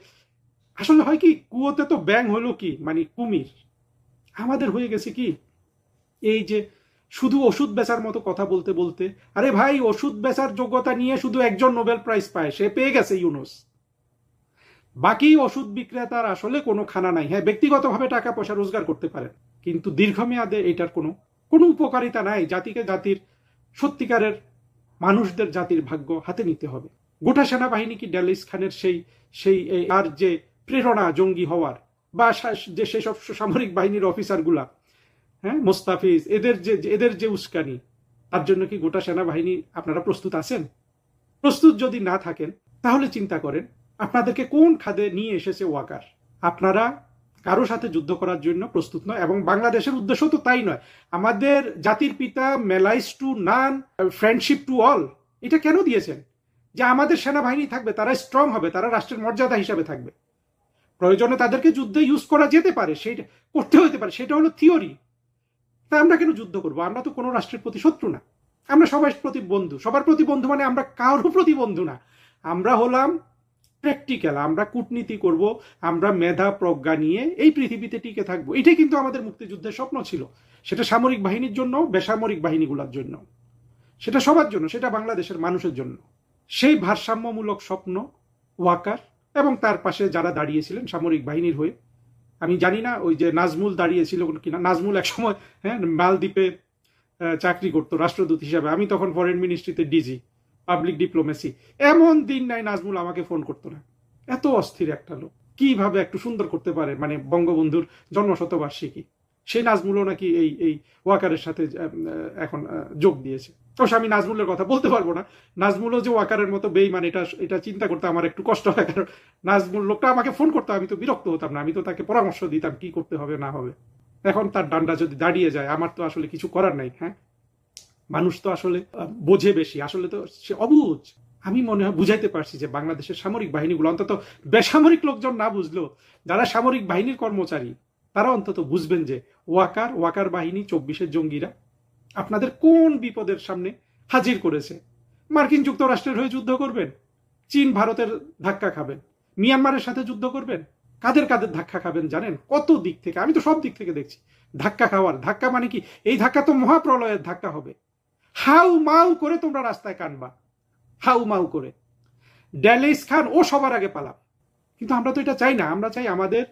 আসলে হয় কি, কুয়োতে তো ব্যাং হলো কি মানে কুমির, আমাদের হয়ে গেছে কি এই যে শুধু ওষুধ বেচার মতো কথা বলতে বলতে, আরে ভাই ওষুধ বেচার যোগ্যতা নিয়ে শুধু একজন নোবেল প্রাইজ পায়, সে পেয়ে গেছে, ইউনুস। বাকি ওষুধ বিক্রেতার আসলে কোনো খানা নাই। হ্যাঁ, ব্যক্তিগতভাবে টাকা পয়সা রোজগার করতে পারেন, কিন্তু দীর্ঘমেয়াদে এটার কোনো কোনো উপকারিতা নাই। জাতিকে, জাতির সত্যিকারের মানুষদের জাতির ভাগ্য হাতে নিতে হবে। গোটা সেনাবাহিনী কি ডেলিস খানের সেই সেই আর যে প্রেরণা জঙ্গি হওয়ার, বা যে সেসব সামরিক বাহিনীর অফিসারগুলা, হ্যাঁ, মোস্তাফিজ, এদের যে উস্কানি, তার জন্য কি গোটা সেনাবাহিনী আপনারা প্রস্তুত আছেন? প্রস্তুত যদি না থাকেন তাহলে চিন্তা করেন আপনাদেরকে কোন খাদে নিয়ে এসেছে ওয়াকার। আপনারা কারো সাথে যুদ্ধ করার জন্য প্রস্তুত নয়, এবং বাংলাদেশের উদ্দেশ্য তো তাই নয়। আমাদের জাতির পিতা malice to none, friendship to all, এটা কেন দিয়েছেন? যে আমাদের সেনাবাহিনী থাকবে, তারা স্ট্রং হবে, তারা রাষ্ট্রের মর্যাদা হিসাবে থাকবে, প্রয়োজনে তাদেরকে যুদ্ধে ইউজ করা যেতে পারে, সেটা করতে হতে পারে, সেটা হলো থিওরি। তা আমরা কেন যুদ্ধ করবো? আমরা তো কোনো রাষ্ট্রের প্রতি শত্রু না, আমরা সবার প্রতি বন্ধু। সবার প্রতি বন্ধু মানে আমরা কারোর প্রতি বন্ধু না, আমরা হলাম প্র্যাকটিক্যাল, আমরা কূটনীতি করব, আমরা মেধা প্রজ্ঞা নিয়ে এই পৃথিবীতে টিকে থাকবো। এটাই কিন্তু আমাদের মুক্তিযুদ্ধের স্বপ্ন ছিল, সেটা সামরিক বাহিনীর জন্য, বেসামরিক বাহিনীগুলোর জন্য, সেটা সবার জন্য, সেটা বাংলাদেশের মানুষের জন্য। সেই ভারসাম্যমূলক স্বপ্ন ওয়াকার এবং তার পাশে যারা দাঁড়িয়েছিলেন সামরিক বাহিনীর হয়ে, আমি জানি না ওই যে নাজমুল দাঁড়িয়েছিল কিনা। নাজমুল এক সময়, হ্যাঁ, মালদ্বীপে চাকরি করতো রাষ্ট্রদূত হিসাবে, আমি তখন ফরেন মিনিস্ট্রিতে ডিজি পাবলিক ডিপ্লোমেসি। এমন দিন নাই নাজমুল আমাকে ফোন করতো না। এত অস্থির একটা লোক, কিভাবে একটু সুন্দর করতে পারে, মানে বঙ্গবন্ধুর জন্মশতবার্ষিকী, সেই নাজমুলও নাকি এই এই ওয়াকারের সাথে এখন যোগ দিয়েছে। অবশ্য আমি নাজমুলের কথা বলতে পারবো না, নাজমুলও যে ওয়াকারের মতো বেইমান এটা চিন্তা করতে আমার একটু কষ্ট হয়, কারণ নাজমুল লোকটা আমাকে ফোন করতো, আমি তো বিরক্ত হতাম না, আমি তো তাকে পরামর্শ দিতাম কি করতে হবে না হবে। এখন তার ডান্ডা যদি দাঁড়িয়ে যায়, আমার তো আসলে কিছু করার নাই। হ্যাঁ, মানুষ তো আসলে বোঝে বেশি, আসলে তো সে অবুঝ। আমি মনে হয় বুঝাইতে পারছি যে বাংলাদেশের সামরিক বাহিনীগুলো, অন্তত বেসামরিক লোকজন না বুঝলেও যারা সামরিক বাহিনীর কর্মচারী, তারা অন্তত বুঝবেন যে ওয়াকার বাহিনী, 24-এর জঙ্গিরা আপনাদের কোন বিপদের সামনে হাজির করেছে। মার্কিন যুক্তরাষ্ট্রের হয়ে যুদ্ধ করবেন, চীন ভারতের ধাক্কা খাবেন, মিয়ানমারের সাথে যুদ্ধ করবেন, কাদের কাদের ধাক্কা খাবেন জানেন? কত দিক থেকে, আমি তো সব দিক থেকে দেখছি ধাক্কা খাওয়ার। ধাক্কা মানে কি? এই ধাক্কা তো মহাপ্রলয়ের ধাক্কা হবে। হাউ মাউ করে তোমরা রাস্তায় কানবা, হাউ মাউ করে। ডেলিস খান ও সবার আগে পালাম, কিন্তু আমরা তো এটা চাই না। আমরা চাই আমাদের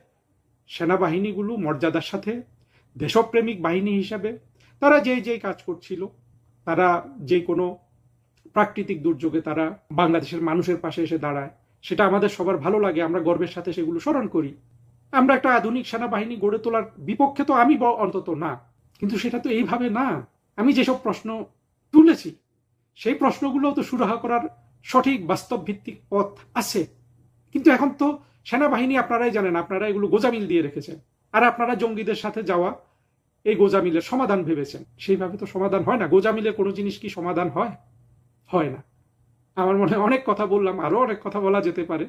সেনাবাহিনীগুলো মর্যাদার সাথে, দেশপ্রেমিক বাহিনী হিসাবে তারা যেই কাজ করছিল, তারা যে কোনো প্রাকৃতিক দুর্যোগে তারা বাংলাদেশের মানুষের পাশে এসে দাঁড়ায়, সেটা আমাদের সবার ভালো লাগে, আমরা গর্বের সাথে সেগুলো স্মরণ করি। আমরা একটা আধুনিক সেনাবাহিনী গড়ে তোলার বিপক্ষে তো আমি অন্তত না, কিন্তু সেটা তো এইভাবে না। আমি যেসব প্রশ্ন তুলেছি সেই প্রশ্নগুলো তো সুরাহা করার সঠিক বাস্তব ভিত্তিক পথ আছে, কিন্তু এখন তো সেনাবাহিনী, আপনারাই জানেন, আপনারা এগুলো গোজামিল দিয়ে রেখেছেন, আর আপনারা জঙ্গিদের সাথে যাওয়া এই গোজামিলের সমাধান ভেবেছেন। সেইভাবে তো সমাধান হয় না। গোজামিলের কোনো জিনিস কি সমাধান হয়? হয় না। আমার মনে হয় অনেক কথা বললাম, আরো অনেক কথা বলা যেতে পারে।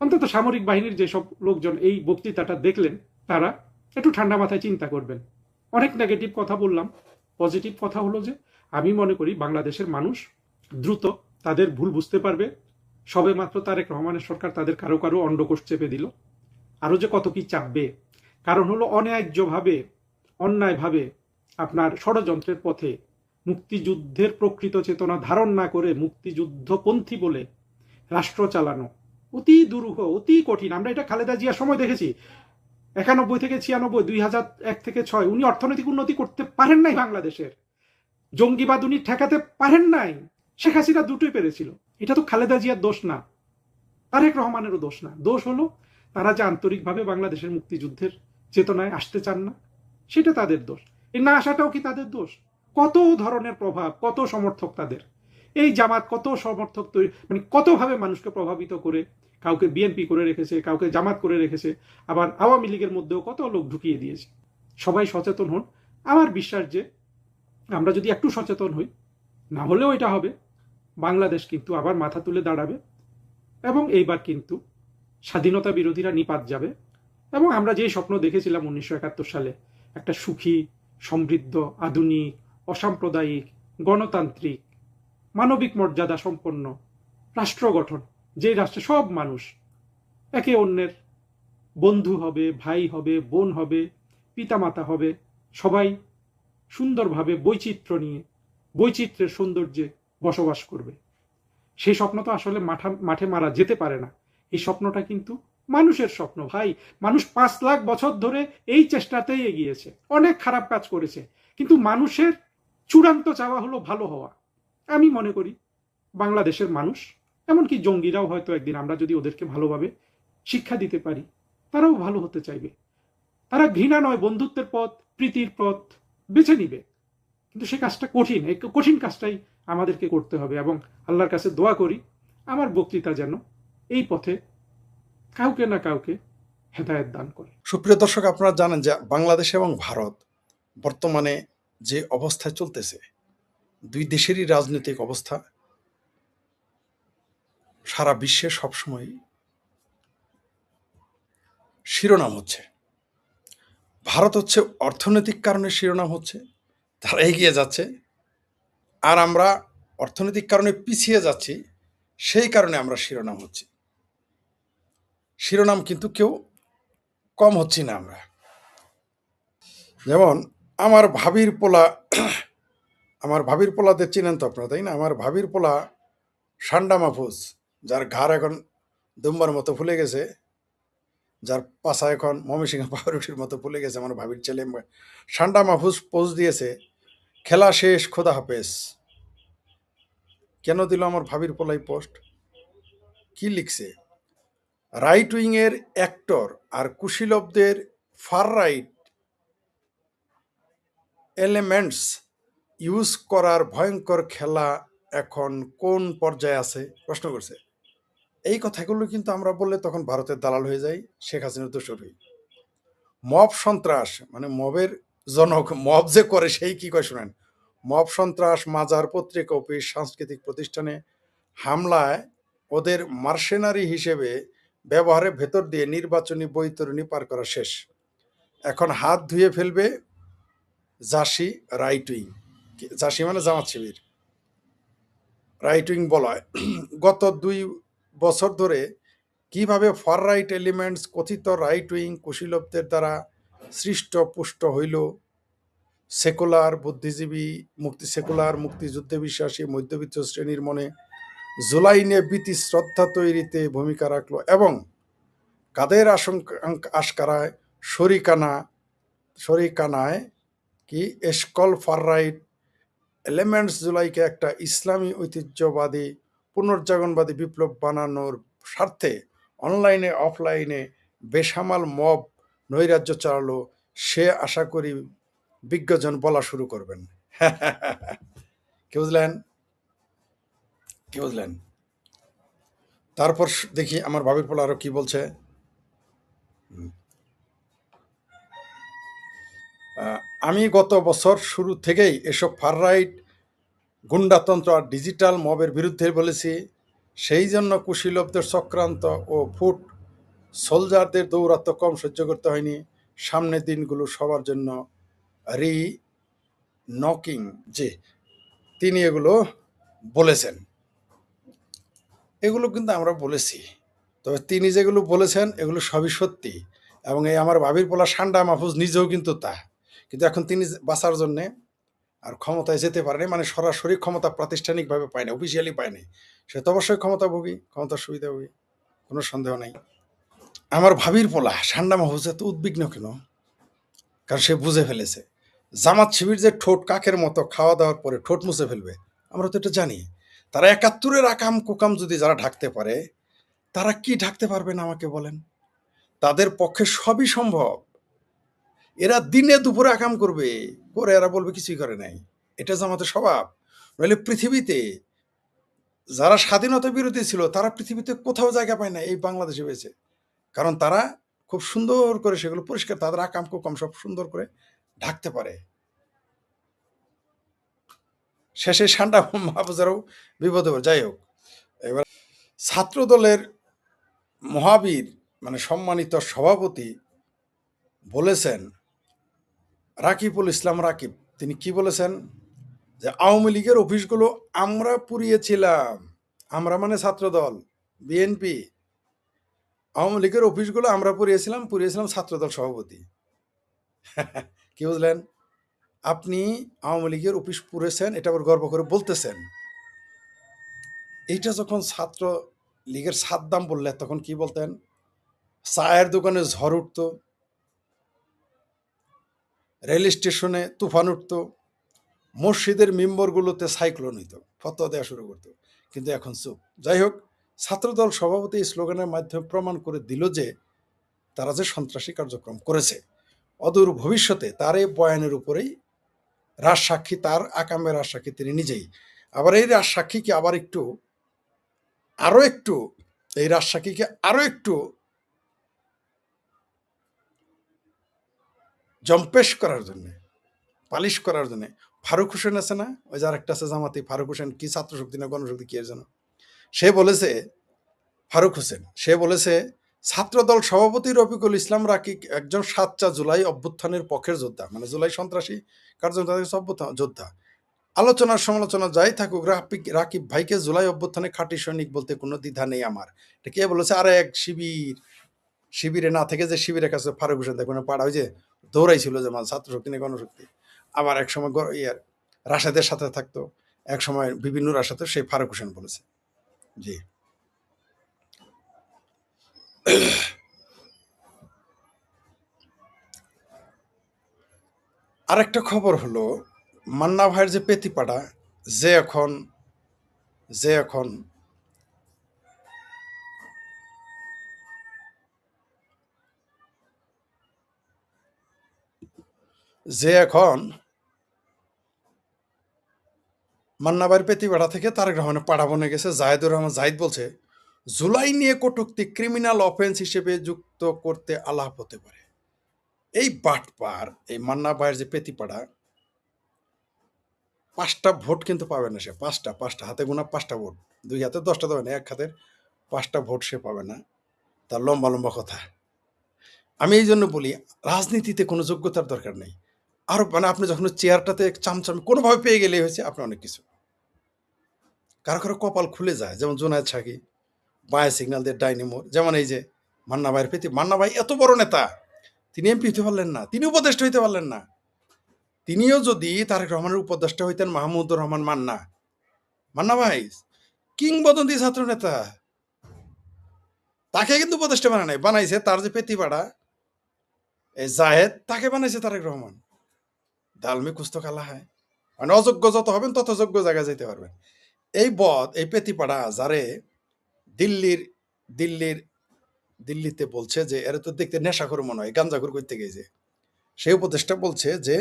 অন্তত সামরিক বাহিনীর যেসব লোকজন এই বক্তৃতাটা দেখলেন, তারা একটু ঠান্ডা মাথায় চিন্তা করবেন। অনেক নেগেটিভ কথা বললাম, পজিটিভ কথা হলো যে আমি মনে করি বাংলাদেশের মানুষ দ্রুত তাদের ভুল বুঝতে পারবে। সবে মাত্র তারেক রহমানের সরকার তাদের কারো কারো অন্ডকোষ চেপে দিল, আরো যে কত কি চাপবে। কারণ হলো অন্যায্যভাবে, অন্যায়ভাবে আপনার ষড়যন্ত্রের পথে মুক্তিযুদ্ধের প্রকৃত চেতনা ধারণ না করে মুক্তিযুদ্ধপন্থী বলে রাষ্ট্র চালানো অতি দুরূহ, অতি কঠিন। আমরা এটা খালেদা জিয়ার সময় দেখেছি, 91 থেকে 96, 2001 থেকে 6 উনি অর্থনৈতিক উন্নতি করতে পারেন নাই বাংলাদেশের। জঙ্গিবাদ উনি ঠেকাতে পারেন নাই, শেখ হাসিনা দুটোই পেরেছিল। এটা তো খালেদা জিয়ার দোষ না, তারেক রহমানেরও দোষ না। দোষ হলো তারা যে আন্তরিকভাবে বাংলাদেশের মুক্তিযুদ্ধের চেতনায় আসতে চান না, সেটা তাদের দোষ। এই না আসাটাও কি তাদের দোষ? কত ধরনের প্রভাব, কত সমর্থক তাদের। এই জামাত কত সমর্থক তৈরি, মানে কতভাবে মানুষকে প্রভাবিত করে, কাউকে বিএনপি করে রেখেছে, কাউকে জামাত করে রেখেছে, আবার আওয়ামী লীগের মধ্যেও কত লোক ঢুকিয়ে দিয়েছে। সবাই সচেতন হন। আমার বিশ্বাস যে আমরা যদি একটু সচেতন হই, না হলেও এটা হবে, বাংলাদেশ কিন্তু আবার মাথা তুলে দাঁড়াবে এবং এইবার কিন্তু স্বাধীনতা বিরোধীরা নিপাত যাবে এবং আমরা যে স্বপ্ন দেখেছিলাম 1971 সালে, একটা সুখী, সমৃদ্ধ, আধুনিক, অসাম্প্রদায়িক, গণতান্ত্রিক, মানবিক মর্যাদা সম্পন্ন রাষ্ট্র গঠন, যে রাষ্ট্রে সব মানুষ একে অন্যের বন্ধু হবে, ভাই হবে, বোন হবে, পিতামাতা হবে, সবাই সুন্দরভাবে বৈচিত্র্য নিয়ে, বৈচিত্র্যের সৌন্দর্যে বসবাস করবে। সেই স্বপ্ন তো আসলে মাঠে মারা যেতে পারে না। এই স্বপ্নটা কিন্তু মানুষের স্বপ্ন ভাই। মানুষ 5 লাখ বছর ধরে এই চেষ্টাতেই এগিয়েছে, অনেক খারাপ কাজ করেছে, কিন্তু মানুষের চূড়ান্ত চাওয়া হলো ভালো হওয়া। আমি মনে করি বাংলাদেশের মানুষ, এমনকি জঙ্গিরাও হয়তো একদিন আমরা যদি ওদেরকে ভালোভাবে শিক্ষা দিতে পারি, তারাও ভালো হতে চাইবে। তারা ঘৃণা নয়, বন্ধুত্বের পথ, প্রীতির পথ বেছে নিবে। কিন্তু সে কাজটা কঠিন, এই কঠিন কাজটাই আমাদেরকে করতে হবে এবং আল্লাহর কাছে দোয়া করি আমার বক্তৃতা যেন এই পথে কাউকে না কাউকে হেদায়েত দান করে। সুপ্রিয় দর্শক, আপনারা জানেন যে বাংলাদেশ এবং ভারত বর্তমানে যে অবস্থায় চলতেছে, দুই দেশেরই রাজনৈতিক অবস্থা সারা বিশ্বে সবসময় শিরোনাম হচ্ছে। ভারত হচ্ছে অর্থনৈতিক কারণে শিরোনাম হচ্ছে, তারা এগিয়ে যাচ্ছে, আর আমরা অর্থনৈতিক কারণে পিছিয়ে যাচ্ছি, সেই কারণে আমরা শিরোনাম হচ্ছি। শিরোনাম কিন্তু কেউ কম হচ্ছি না আমরা। যেমন আমার ভাবির পোলাদের চিনেন তো আপনারা, তাই না? আমার ভাবির পোলা সান্ডা মাহফুজ, যার ঘাড় এখন দুম্বার মতো ফুলে গেছে, যার পাশা এখন ময়মনসিংহ পাউরুটির মতো ফুলে গেছে, আমার ভাবির ছেলে সান্ডা মাহফুজ পোস্ট দিয়েছে, খেলা শেষ, খোদা হাফেজ। কেন দিল আমার ভাবির পোলাই পোস্ট? কি লিখছে? রাইট উইং এর অ্যাক্টর আর কুশীলবদের ফার রাইট এলিমেন্টস ইউজ করার ভয়ঙ্কর খেলা এখন কোন পর্যায়ে আছে প্রশ্ন করছে। এই কথাগুলো কিন্তু আমরা বললে তখন ভারতের দালাল হয়ে যাই, শেখ হাসিনার দোষর হই। মব সন্ত্রাস, মানে মবের জনক, মব যে করে সেই কি কয় শুনেন। মব সন্ত্রাস, মাজার, পত্রিকা, অফিস, সাংস্কৃতিক প্রতিষ্ঠানে হামলায় ওদের মার্সেনারি হিসেবে ব্যবহারের ভেতর দিয়ে নির্বাচনী বৈতরণী পার করা শেষ। এখন হাত ধুয়ে ফেলবে জাসি রাইট উইং। জাসি মানে জামাত শিবির, রাইট উইং বলা হয়। গত 2 বছর ধরে কিভাবে ফার রাইট এলিমেন্টস কথিত রাইট উইং কুশীলবদের দ্বারা সৃষ্ট পুষ্ট হইল, সেকুলার বুদ্ধিজীবী, সেকুলার মুক্তিযুদ্ধে বিশ্বাসী মধ্যবিত্ত শ্রেণীর মনে জুলাই নিয়ে ভীতি শ্রদ্ধা তৈরিতে ভূমিকা রাখলো এবং কাদের আশকারায় শরিকানায় কি এসকল ফার রাইট এলিমেন্টস জুলাইকে একটা ইসলামী ঐতিহ্যবাদী পুনর্জাগরণবাদী বিপ্লব বানানোর স্বার্থে অনলাইনে অফলাইনে বেসামাল মব নৈরাজ্য চালালো, সে আশা করি বিজ্ঞজন বলা শুরু করবেন। কি বুঝলেন? তারপর দেখি আমার ভাবির পোলা আরো কি বলছে। আমি গত বছর শুরু থেকেই এসব ফার রাইট গুন্ডাতন্ত্র আর ডিজিটাল মবের বিরুদ্ধে বলেছি। সেই জন্য কুশীলবদের চক্রান্ত ও ফুট সোলজারদের দৌরাত্ম কম সহ্য করতে হয়নি। সামনের দিনগুলো সবার জন্য নকিং। যে তিনি এগুলো বলেছেন, এগুলো কিন্তু আমরা বলেছি, তবে তিনি যেগুলো বলেছেন এগুলো সবই সত্যি। এবং এই আমার ভাবির পোলা সান্ডা মাহফুজ নিজেও কিন্তু তা, কিন্তু এখন তিনি বাঁচার জন্যে আর ক্ষমতায় যেতে পারেনি, মানে সরাসরি ক্ষমতা প্রাতিষ্ঠানিকভাবে পায়নি, অফিসিয়ালি পায়নি। সে তো অবশ্যই ক্ষমতার সুবিধাভোগী, কোনো সন্দেহ নাই। আমার ভাবির পোলা সান্ডা মাহফুজ এত উদ্বিগ্ন কেন? কারণ সে বুঝে ফেলেছে জামাত শিবির যে ঠোঁট কাকের মতো খাওয়া দাওয়ার পরে ঠোঁট মুছে ফেলবে, আমরা তো এটা জানি। তারা ৭১-এর আকাম কুকাম যদি যারা ঢাকতে পারে, তারা কি ঢাকতে পারবেন আমাকে বলেন? তাদের পক্ষে সবই সম্ভব। এরা দিনে দুপুরে আকাম করবে, করে এরা বলবে কিছুই করে নাই। এটা জামাতের স্বভাব। নইলে পৃথিবীতে যারা স্বাধীনতা বিরোধী ছিল তারা পৃথিবীতে কোথাও জায়গা পায় না, এই বাংলাদেশে পেয়েছে। কারণ তারা খুব সুন্দর করে সেগুলো পরিষ্কার, তাদের আকাম কুকাম সব সুন্দর করে ঢাকতে পারে। শেষে ঠান্ডা মাহফুজেরও বিপদে পড়ে। যাই হোক, এবার ছাত্র দলের মহাবীর মানে সম্মানিত সভাপতি বলেছেন, রাকিবুল ইসলাম রাকিব, তিনি কি বলেছেন যে আওয়ামী লীগের অফিসগুলো আমরা পুড়িয়েছিলাম। আমরা মানে ছাত্রদল, বিএনপি। আওয়ামী লীগের অফিসগুলো আমরা পুড়িয়েছিলাম ছাত্রদল সভাপতি। কি বুঝলেন? আপনি আওয়ামী লীগের অফিস পুড়েছেন, এটা আবার গর্ব করে বলতেছেন। এইটা যখন ছাত্র লীগের সাদ্দাম বললে তখন কি বলতেন? চায়ের দোকানে ঝড় উঠত, রেল স্টেশনে তুফান উঠত, মসজিদের মেম্বরগুলোতে সাইক্লোন হইতো, ফতোয়া দেওয়া শুরু করতো। কিন্তু এখন চুপ। যাই হোক, ছাত্রদল সভাপতি এই স্লোগানের মাধ্যমে প্রমাণ করে দিল যে তারা যে সন্ত্রাসী কার্যক্রম করেছে, অদূর ভবিষ্যতে তার এই বয়ানের উপরেই রাজসাক্ষী, তার আকামের রাজসাক্ষী তিনি নিজেই। আবার এই রাজসাক্ষীকে এই রাজসাক্ষীকে আরো একটু জম্পেশ করার জন্য, পালিশ করার জন্য ফারুক হোসেন আছে না, ওই যে আরেকটা আছে জামাতি, ফারুক হোসেন, কি ছাত্র শক্তি না গণশক্তি কি এর জন্য, সে বলেছে, ফারুক হোসেন, সে বলেছে ছাত্রদল সভাপতি রফিকুল ইসলাম রাকিব একজন ৭ জুলাই অভ্যুত্থানের পক্ষের যোদ্ধা, মানে জুলাই সন্ত্রাসী কার্যক্রম যোদ্ধা। আলোচনার সমালোচনা যাই থাকুক, রাকিব ভাইকে জুলাই অভ্যুত্থানে খাঁটি সৈনিক বলতে কোনো দ্বিধা নেই আমার। এটা কে বলেছে? আরে এক শিবিরে না থেকে যে শিবিরের কাছে ফারুক হোসেন দেখুন পাড়া, ওই যে দৌড়াইছিল যে ছাত্র শক্তি নেই গণশক্তি, আবার এক সময় রাশেদের সাথে থাকতো, এক সময় বিভিন্ন রাশাতে, সেই ফারুক হোসেন বলেছে। জি, আরেকটা খবর হলো, মান্না ভাইয়ের যে পেতিপাড়া, যে এখন যে এখন যে এখন মান্না ভাইয়ের পেতিপাড়া থেকে তারেক রহমানের পাড়া বনে গেছে। জাহেদুর রহমান জাহিদ বলছে জুলাই নিয়ে কটূক্তি ক্রিমিনাল অফেন্স হিসেবে যুক্ত করতে আলাপ হতে পারে। এই বাটপার, এই মান্না ভাইয়ের যে পেতিপাড়া, 5টা ভোট কিন্তু পাবে না সে। পাঁচটা হাতে গোনা 5টা ভোট, 2 হাতে 10টা দেবে না, এক হাতের 5টা ভোট সে পাবে না। তার লম্বা লম্বা কথা। আমি এই জন্য বলি, রাজনীতিতে কোনো যোগ্যতার দরকার নেই। আরো মানে আপনি যখন চেয়ারটাতে চামচামি কোনোভাবে পেয়ে গেলে হয়েছে, আপনি অনেক কিছু। কারো কারো কপাল খুলে যায়, যেমন জুনায়েদ সাকি, বায়ে সিগন্যাল দিয়ে ডাইনিমোর, যেমন এই যে মান্না ভাইয়ের প্রতি। মান্না ভাই এত বড় নেতা, তিনি এমপি হইতে পারলেন না, তিনি উপদেষ্টা হইতে পারলেন না। তিনিও যদি তারেক রহমানের উপদেষ্টা হইতেন, মাহমুদুর রহমান মান্না ভাই কিংবদন্তি ছাত্র নেতা, তাকে কিন্তু উপদেষ্টা বানাইছে তার যে পেতিপাড়া এই জাহেদ, তাকে বানাইছে তারেক রহমান। দালমে কুস্ত কালা হয়, মানে অযোগ্য যত হবেন তত যোগ্য জায়গায় যেতে পারবেন। এই পেতিপাড়া যারে দিল্লিতে বলছে যে এরা তো দেখতে নেশাখোর মনে হয়, গাঞ্জাখোর করতে গেছে, সেই উপদেষ্টা বলছে যে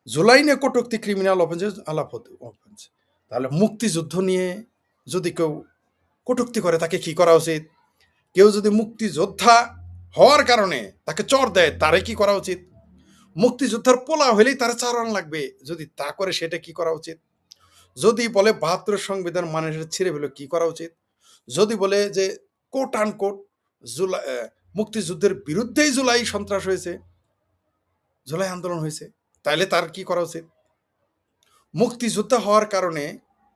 জুলাই নিয়ে কটূক্তি ক্রিমিনাল অফেন্স আলাপ অফেন্স। তাহলে মুক্তিযুদ্ধ নিয়ে যদি কেউ কটূক্তি করে তাকে কি করা উচিত? কেউ যদি মুক্তিযোদ্ধা হওয়ার কারণে তাকে চর দেয়, তারে কি করা উচিত? মুক্তিযোদ্ধার পোলা হলেই তার চারণ লাগবে, যদি তা করে সেটা কি করা উচিত? যদি বলে 72 সংবিধান মানে ছিঁড়ে ফেলে, কি করা উচিত? যদি বলে যে কোট আন কোট জুলাই মুক্তিযুদ্ধের বিরুদ্ধেই জুলাই সন্ত্রাস হয়েছে, জুলাই আন্দোলন হয়েছে, তাইলে তার কি করা উচিত? মুক্তিযোদ্ধা হওয়ার কারণে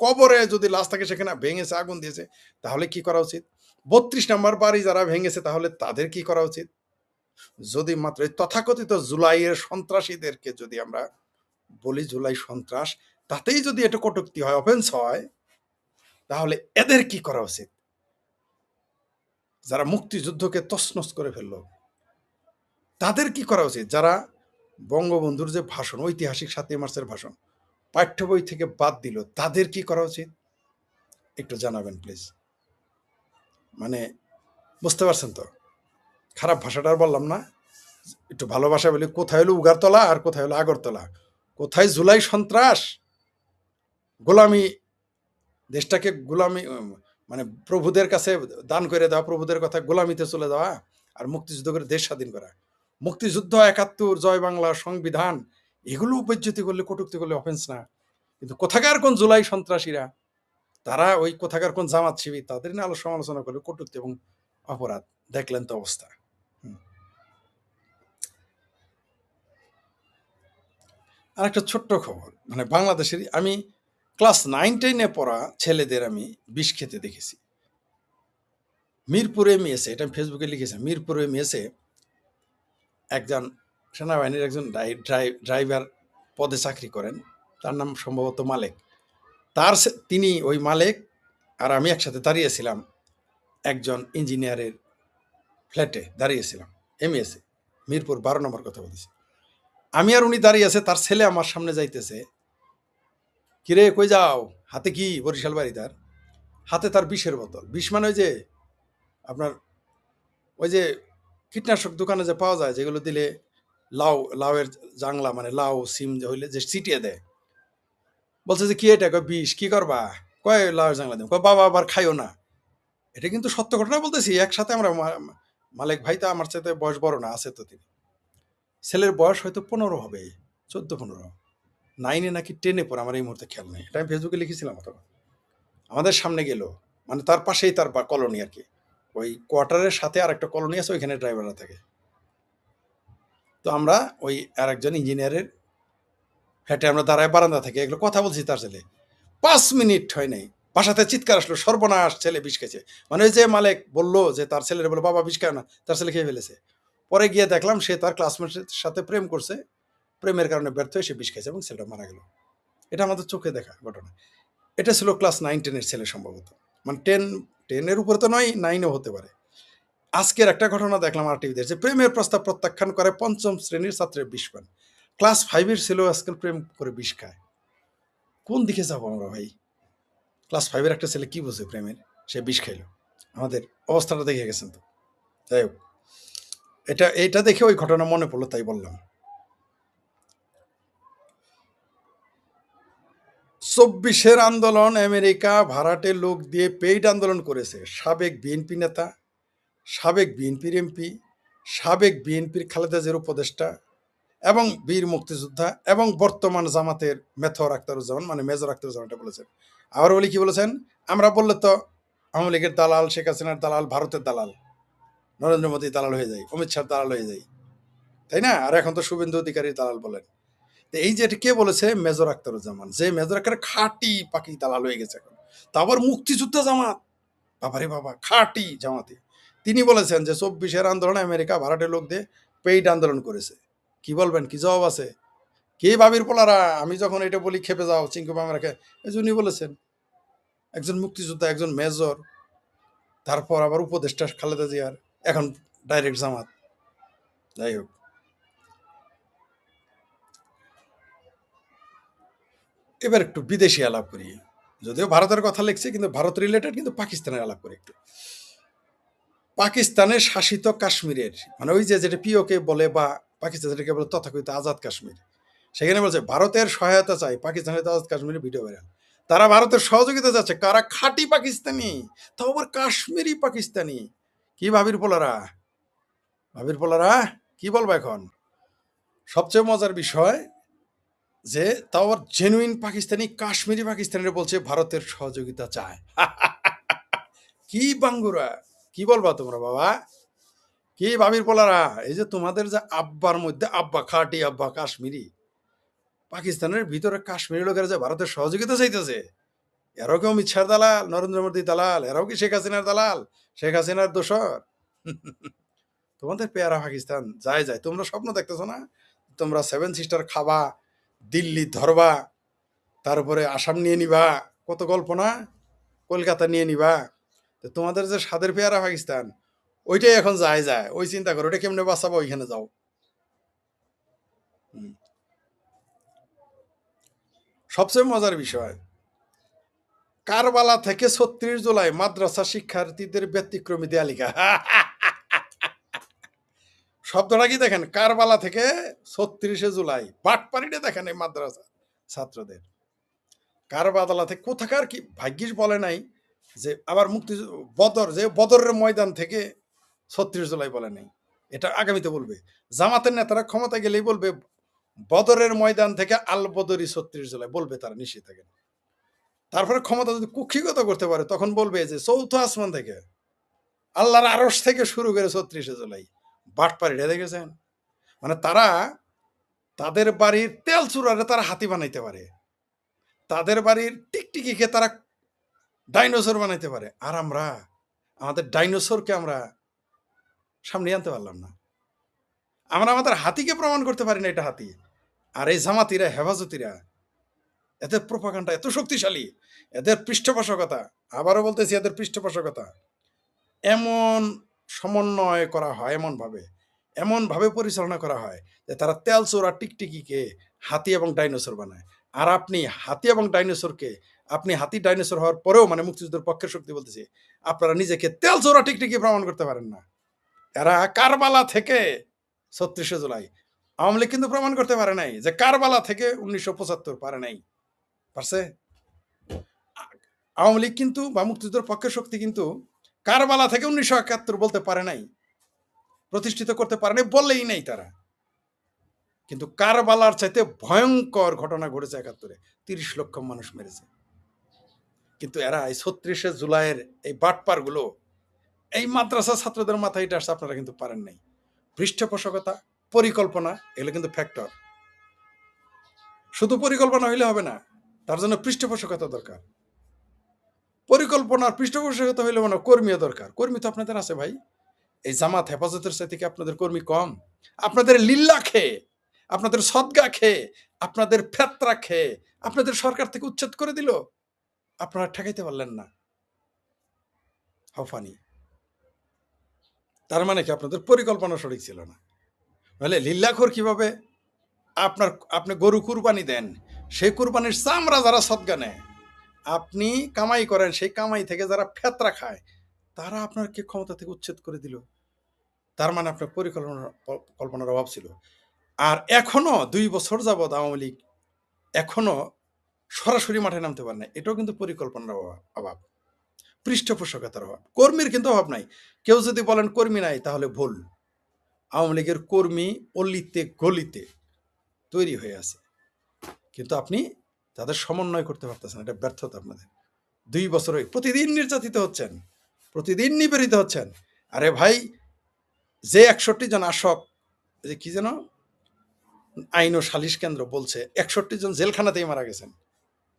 কবরে যদি লাশ থাকে, সেখানে ভেঙেছে, আগুন দিয়েছে, তাহলে কি করা উচিত? 32 নম্বর বাড়ি যারা ভেঙেছে, তাহলে তাদের কি করা উচিত? যদি মাত্র তথাকথিত জুলাইয়ের সন্ত্রাসীদেরকে যদি আমরা বলি জুলাই সন্ত্রাস, তাতেই যদি এটা কটূক্তি হয়, অফেন্স হয়, তাহলে এদের কি করা উচিত? যারা মুক্তিযুদ্ধকে তছনছ করে ফেললো, তাদের কি করা উচিত? যারা বঙ্গবন্ধুর যে ভাষণ, ঐতিহাসিক ৭ই মার্চের ভাষণ, পাঠ্য বই থেকে বাদ দিল, তাদের কি করা উচিত একটু জানাবেন প্লিজ। মানে বুঝতে পারছেন তো, খারাপ ভাষাটা আর বললাম না, একটু ভালোবাসা বলি। কোথায় হলো উগারতলা আর কোথায় হলো আগরতলা, কোথায় জুলাই সন্ত্রাস, গোলামি, দেশটাকে গোলামি, মানে প্রভুদের কাছে দান করে দেওয়া, প্রভুদের কথা গোলামিতে চলে যাওয়া, আর মুক্তিযুদ্ধ করে দেশ স্বাধীন করা। মুক্তিযুদ্ধ, ৭১, জয় বাংলা, সংবিধান, এগুলো উপজ্যতি করলে, কটূক্তি করলে অফেন্স না। কিন্তু কোথাকার কোন জুলাই সন্ত্রাসীরা, তারা ওই কোথাকার কোন জামাত শিবির, তাদের নিয়ে সমালোচনা করলে কটূক্তি এবং অপরাধ। দেখলেন তো অবস্থা। আর একটা ছোট্ট খবর, মানে বাংলাদেশের, আমি ক্লাস 9-10-এ পড়া ছেলেদের আমি বিষ খেতে দেখেছি। মিরপুরে মেসে, এটা আমি ফেসবুকে লিখেছি, মিরপুরে মেসে একজন সেনাবাহিনীর একজন ড্রাইভার পদে চাকরি করেন, তার নাম সম্ভবত মালেক। তিনি ওই মালেক আর আমি একসাথে দাঁড়িয়েছিলাম একজন ইঞ্জিনিয়ারের ফ্ল্যাটে দাঁড়িয়েছিলাম, এমএসে, মিরপুর 12 নম্বর কথা বলতেছি। আমি আর উনি দাঁড়িয়ে আছে, তার ছেলে আমার সামনে যাইতেছে, কিরে কই যাও, হাতে কি, বরিশাল বাড়ি তার, হাতে তার বিষের বোতল। বিষ মানে ওই যে আপনার ওই যে কীটনাশক দোকানে যে পাওয়া যায়, যেগুলো দিলে লাউয়ের জাংলা, মানে লাউ সিম যে হইলে যে ছিটিয়ে দেয়। বলছে যে কি এটা, কয় বিষ, কি করবা, কয় লাউয়ের জাংলা দেব, কয় বাবা আবার খাইও না। এটা কিন্তু সত্য ঘটনা বলতেছি। একসাথে আমরা, মালিক ভাই তো আমার সাথে বয়স বড় না, আছে তো তিনি, ছেলের বয়স হয়তো 15 হবে, 14-15, 9-এ নাকি 10-এ পড়ে, আমার এই মুহূর্তে খেয়াল নেই। এটা আমি ফেসবুকে লিখেছিলাম। অথবা আমাদের সামনে গেল, মানে তার পাশেই তার কলোনি আর কি, ওই কোয়ার্টারের সাথে আর একটা কলোনি আছে, ওইখানে ড্রাইভাররা থাকে। তো আমরা ওই আর একজন ইঞ্জিনিয়ারের ফ্ল্যাটে আমরা দাঁড়ায় বারান্দা থেকে এগুলো কথা বলছি। তার ছেলে 5 মিনিট হয় নাই, বাসাতে চিৎকার আসলো, সর্বনাশ, ছেলে বিষ খেয়েছে। মানে ওই যে মালিক বললো যে তার ছেলের বলে বাবা বিষ খায় না, তার ছেলে খেয়ে ফেলেছে। পরে গিয়ে দেখলাম সে তার ক্লাসমেটের সাথে প্রেম করছে, প্রেমের কারণে ব্যর্থ হয়ে সে বিষ খেয়েছে এবং ছেলেটা মারা গেল। এটা আমাদের চোখে দেখা ঘটনা। এটা ছিল ক্লাস 9-10-এর ছেলে সম্ভবত, মানে 10-10-এর উপরে তো নয়, 9-ও হতে পারে। আজকের একটা ঘটনা দেখলাম আর টিভিতে, যে প্রেমের প্রস্তাব প্রত্যাখ্যান করে 5ম শ্রেণীর ছাত্রের বিষ পান। ক্লাস 5-এর ছেলে আজকাল প্রেম করে বিষ খায়। কোন দিকে যাবো আমরা ভাই? ক্লাস 5-এর একটা ছেলে কি বুঝে প্রেমের, সে বিষ খাইলো। আমাদের অবস্থাটা দেখে গেছেন তো। যাই হোক, এটা দেখে ওই ঘটনা মনে পড়লো, তাই বললাম। 24-এর আন্দোলন, আমেরিকা ভাড়াটে লোক দিয়ে পেইড আন্দোলন করেছে সাবেক বিএনপি নেতা, সাবেক বিএনপির এমপি, সাবেক বিএনপির খালেদা জিয়ার উপদেষ্টা এবং বীর মুক্তিযোদ্ধা এবং বর্তমান জামাতের মেথর আখতারুজ্জামান, মানে মেজর আখতারুজ্জামান এটা বলেছেন। আবার বলি কি বলেছেন, আমরা বললে তো আওয়ামী লীগের দালাল, শেখ হাসিনার দালাল, ভারতের দালাল, নরেন্দ্র মোদী দালাল হয়ে যায়, অমিত শাহ দালাল হয়ে যায়, তাই না? আর এখন তো শুভেন্দু অধিকারীর দালাল বলেন। তো এই যে এটা কে বলেছে, মেজর আখতারুজ্জামান, যে মেজর আখতার খাঁটি পাকি দালাল হয়ে গেছে এখন। তা আবার মুক্তিযুদ্ধ জামাত, বাবারে বাবা, খাঁটি জামাতে। তিনি বলেছেন যে 24-এর আন্দোলনে আমেরিকা ভাড়াটে লোক দিয়ে পেইড আন্দোলন করেছে। কি বলবেন, কি জবাব আছে? কে ভাবির পোলারা, আমি যখন এটা বলি খেপে যাও, চিঙ্কু মামারাকে, এই জন্যই বলেছেন। একজন মুক্তিযোদ্ধা, একজন মেজর, তারপর আবার উপদেষ্টা খালেদা জিয়ার, এখন ডাইরেক্ট জামাত। যাই হোক, এবার একটু বিদেশি আলাপ করি। যদিও ভারতের কথা লিখছি, কিন্তু ভারত রিলেটেড, কিন্তু পাকিস্তানের আলাপ করি একটু। পাকিস্তানের শাসিত কাশ্মীরের, মানে ওই যে যেটা পিওকে বলে, বা পাকিস্তান যেটাকে বলে তথাকথিত আজাদ কাশ্মীর, সেখানে বলছে ভারতের সহায়তা চাই, পাকিস্তানের আজাদ কাশ্মীরের ভিডিও ভাইরাল। তারা ভারতের সহযোগিতা যাচ্ছে, কারা খাঁটি পাকিস্তানি, তাও আবার কাশ্মীরি পাকিস্তানি। কি ভাবির পোলারা, ভাবির পোলারা, কি বলবো এখন? সবচেয়ে মজার বিষয় যে তাও আবার জেনুইন পাকিস্তানি, কাশ্মীরি পাকিস্তানিরা বলছে ভারতের সহযোগিতা চায়। কি বাঙ্গুরা, কি বলবা তোমরা বাবা, কি ভাবির পোলারা? এই যে তোমাদের যে আব্বার মধ্যে আব্বা, খাঁটি আব্বা কাশ্মীরি, পাকিস্তানের ভিতরে কাশ্মীরি লোকেরা যে ভারতের সহযোগিতা চাইতেছে, এরাও কি অমিত শাহর দালাল, নরেন্দ্র মোদীর দালাল? এরাও কি শেখ হাসিনার দালাল, শেখ হাসিনার দোসর? তোমাদের পেয়ারা পাকিস্তান যায় যায়, তোমরা স্বপ্ন দেখতেছো না? তোমরা 7 সিস্টার খাবা, দিল্লি ধরবা, তারপরে আসাম নিয়ে নিবা, কত গল্প না, কলকাতা নিয়ে নিবা। তো তোমাদের যে স্বাদের পেয়ারা পাকিস্তান, ওইটাই এখন যায় যায়, ওই চিন্তা করো ওটা কেমনে বাঁচাবো, ওইখানে যাও। হুম। সবচেয়ে মজার বিষয়, কারবালা থেকে ৩৬ জুলাই মাদ্রাসা শিক্ষার্থীদের ব্যতিক্রমী দেয়ালিকা। শব্দটা কি দেখেন, কারবালা থেকে ৩৬শে জুলাই, বাটপাড়িটা দেখেন এই মাদ্রাসা ছাত্রদের। কারবালা থেকে কোথাকার কি ভাগ্যিস বলে নাই যে আবার বদর, যে বদরের ময়দান থেকে ৩৬ জুলাই বলে নাই, এটা আগামীতে বলবে। জামাতের নেতারা ক্ষমতা গেলেই বলবে বদরের ময়দান থেকে আল বদরি ৩৬ জুলাই বলবে, তারা নিশ্চিত থাকেন। তারপরে ক্ষমতা যদি কুক্ষিগত করতে পারে তখন বলবে যে চৌথ আসমান থেকে, আল্লাহর আরশ থেকে শুরু করে ৩৬শে জুলাই। বাটপাড়িটা দেখেছেন? মানে তারা তাদের বাড়ির তেল চুরারে তারা হাতি বানাইতে পারে, তাদের বাড়ির টিকটিকিকে তারা ডাইনোসর বানাইতে পারে, আর আমরা আমাদের ডাইনোসরকে আমরা সামনে আনতে পারলাম না। আমরা আমাদের হাতিকে প্রমাণ করতে পারি না এটা হাতি। আর এই জামাতিরা, হেফাজতিরা, এদের প্রোপাগান্ডা এত শক্তিশালী, এদের পৃষ্ঠপোষকতা, আবারও বলতেছি এদের পৃষ্ঠপোষকতা, এমন সমন্বয় করা হয়, এমনভাবে পরিচালনা করা হয় যে তারা তেল চোরা টিকটিকিকে হাতি এবং ডাইনোসর বানায়। আর আপনি হাতি এবং ডাইনোসরকে, আপনি হাতি ডাইনোসর হওয়ার পরেও, মানে মুক্তিযুদ্ধের পক্ষের শক্তি বলতেছি, আপনারা নিজেকে তেল চোরা টিকটিকি প্রমাণ করতে পারেন না। এরা কারবালা থেকে ৩৬শে জুলাই, আওয়ামী লীগ কিন্তু প্রমাণ করতে পারে নাই যে কারবালা থেকে ১৯৭৫ পারে নাই, পারছে? আওয়ামী লীগ কিন্তু বা মুক্তিযুদ্ধের পক্ষের শক্তি কিন্তু কারবালা থেকে ১৯৭১ বলতে পারে নাই, প্রতিষ্ঠিত করতে পারে নাই, বললেই নেই তারা। কিন্তু কারবালার চাইতে ভয়ঙ্কর ঘটনা ঘটেছে ৭১-এ, ৩০ লক্ষ মানুষ মেরেছে। কিন্তু এরা এই ৩৬শে জুলাইয়ের এই বাটপারগুলো এই মাদ্রাসা ছাত্রদের মাথায় এটা আসছে, আপনারা কিন্তু পারেন নাই। পৃষ্ঠপোষকতা, পরিকল্পনা, এগুলো কিন্তু ফ্যাক্টর। শুধু পরিকল্পনা হইলে হবে না, তার জন্য পৃষ্ঠপোষকতা দরকার। পরিকল্পনার পৃষ্ঠপোষকতা হইলে মানে কর্মীও দরকার। কর্মী তো আপনাদের আছে ভাই। এই জামাত হেফাজতের চাইতে কি আপনাদের কর্মী কম? আপনাদের লিল্লা খেয়ে, আপনাদের সদগা খেয়ে, আপনাদের ফেতরা খেয়ে আপনাদের সরকার থেকে উচ্ছেদ করে দিল, আপনারা ঠেকাইতে পারলেন না। How funny. তার মানে কি আপনাদের পরিকল্পনা সঠিক ছিল না? নাহলে লিল্লাখোর কিভাবে আপনি গরু কুরবানি দেন, সেই কুরবানির চামড়া যারা সদগা নেয়, আপনি কামাই করেন, সেই কামাই থেকে যারা ফেতরা খায়, তারা আপনাকে ক্ষমতা থেকে উচ্ছেদ করে দিল। তার মানে আপনার পরিকল্পনার অভাব ছিল। আর এখনো ২ বছর যাবৎ আওয়ামী লীগ এখনো সরাসরি মাঠে নামতে পারে না, এটাও কিন্তু পরিকল্পনার অভাব, পৃষ্ঠপোষকতার অভাব। কর্মীর কিন্তু অভাব নাই। কেউ যদি বলেন কর্মী নাই, তাহলে ভুল। আওয়ামী লীগের কর্মী অলিতে গলিতে তৈরি হয়ে আছে, কিন্তু আপনি তাদের সমন্বয় করতে পারতেছেন, এটা ব্যর্থতা আপনাদের। ২ বছরে প্রতিদিন নির্যাতিত হচ্ছেন, প্রতিদিন নিপীড়িত হচ্ছেন। আরে ভাই, যে ৬১ জন আটক, যে কি যেন আইন ও সালিশ কেন্দ্র বলছে ৬১ জন জেলখানাতেই মারা গেছেন,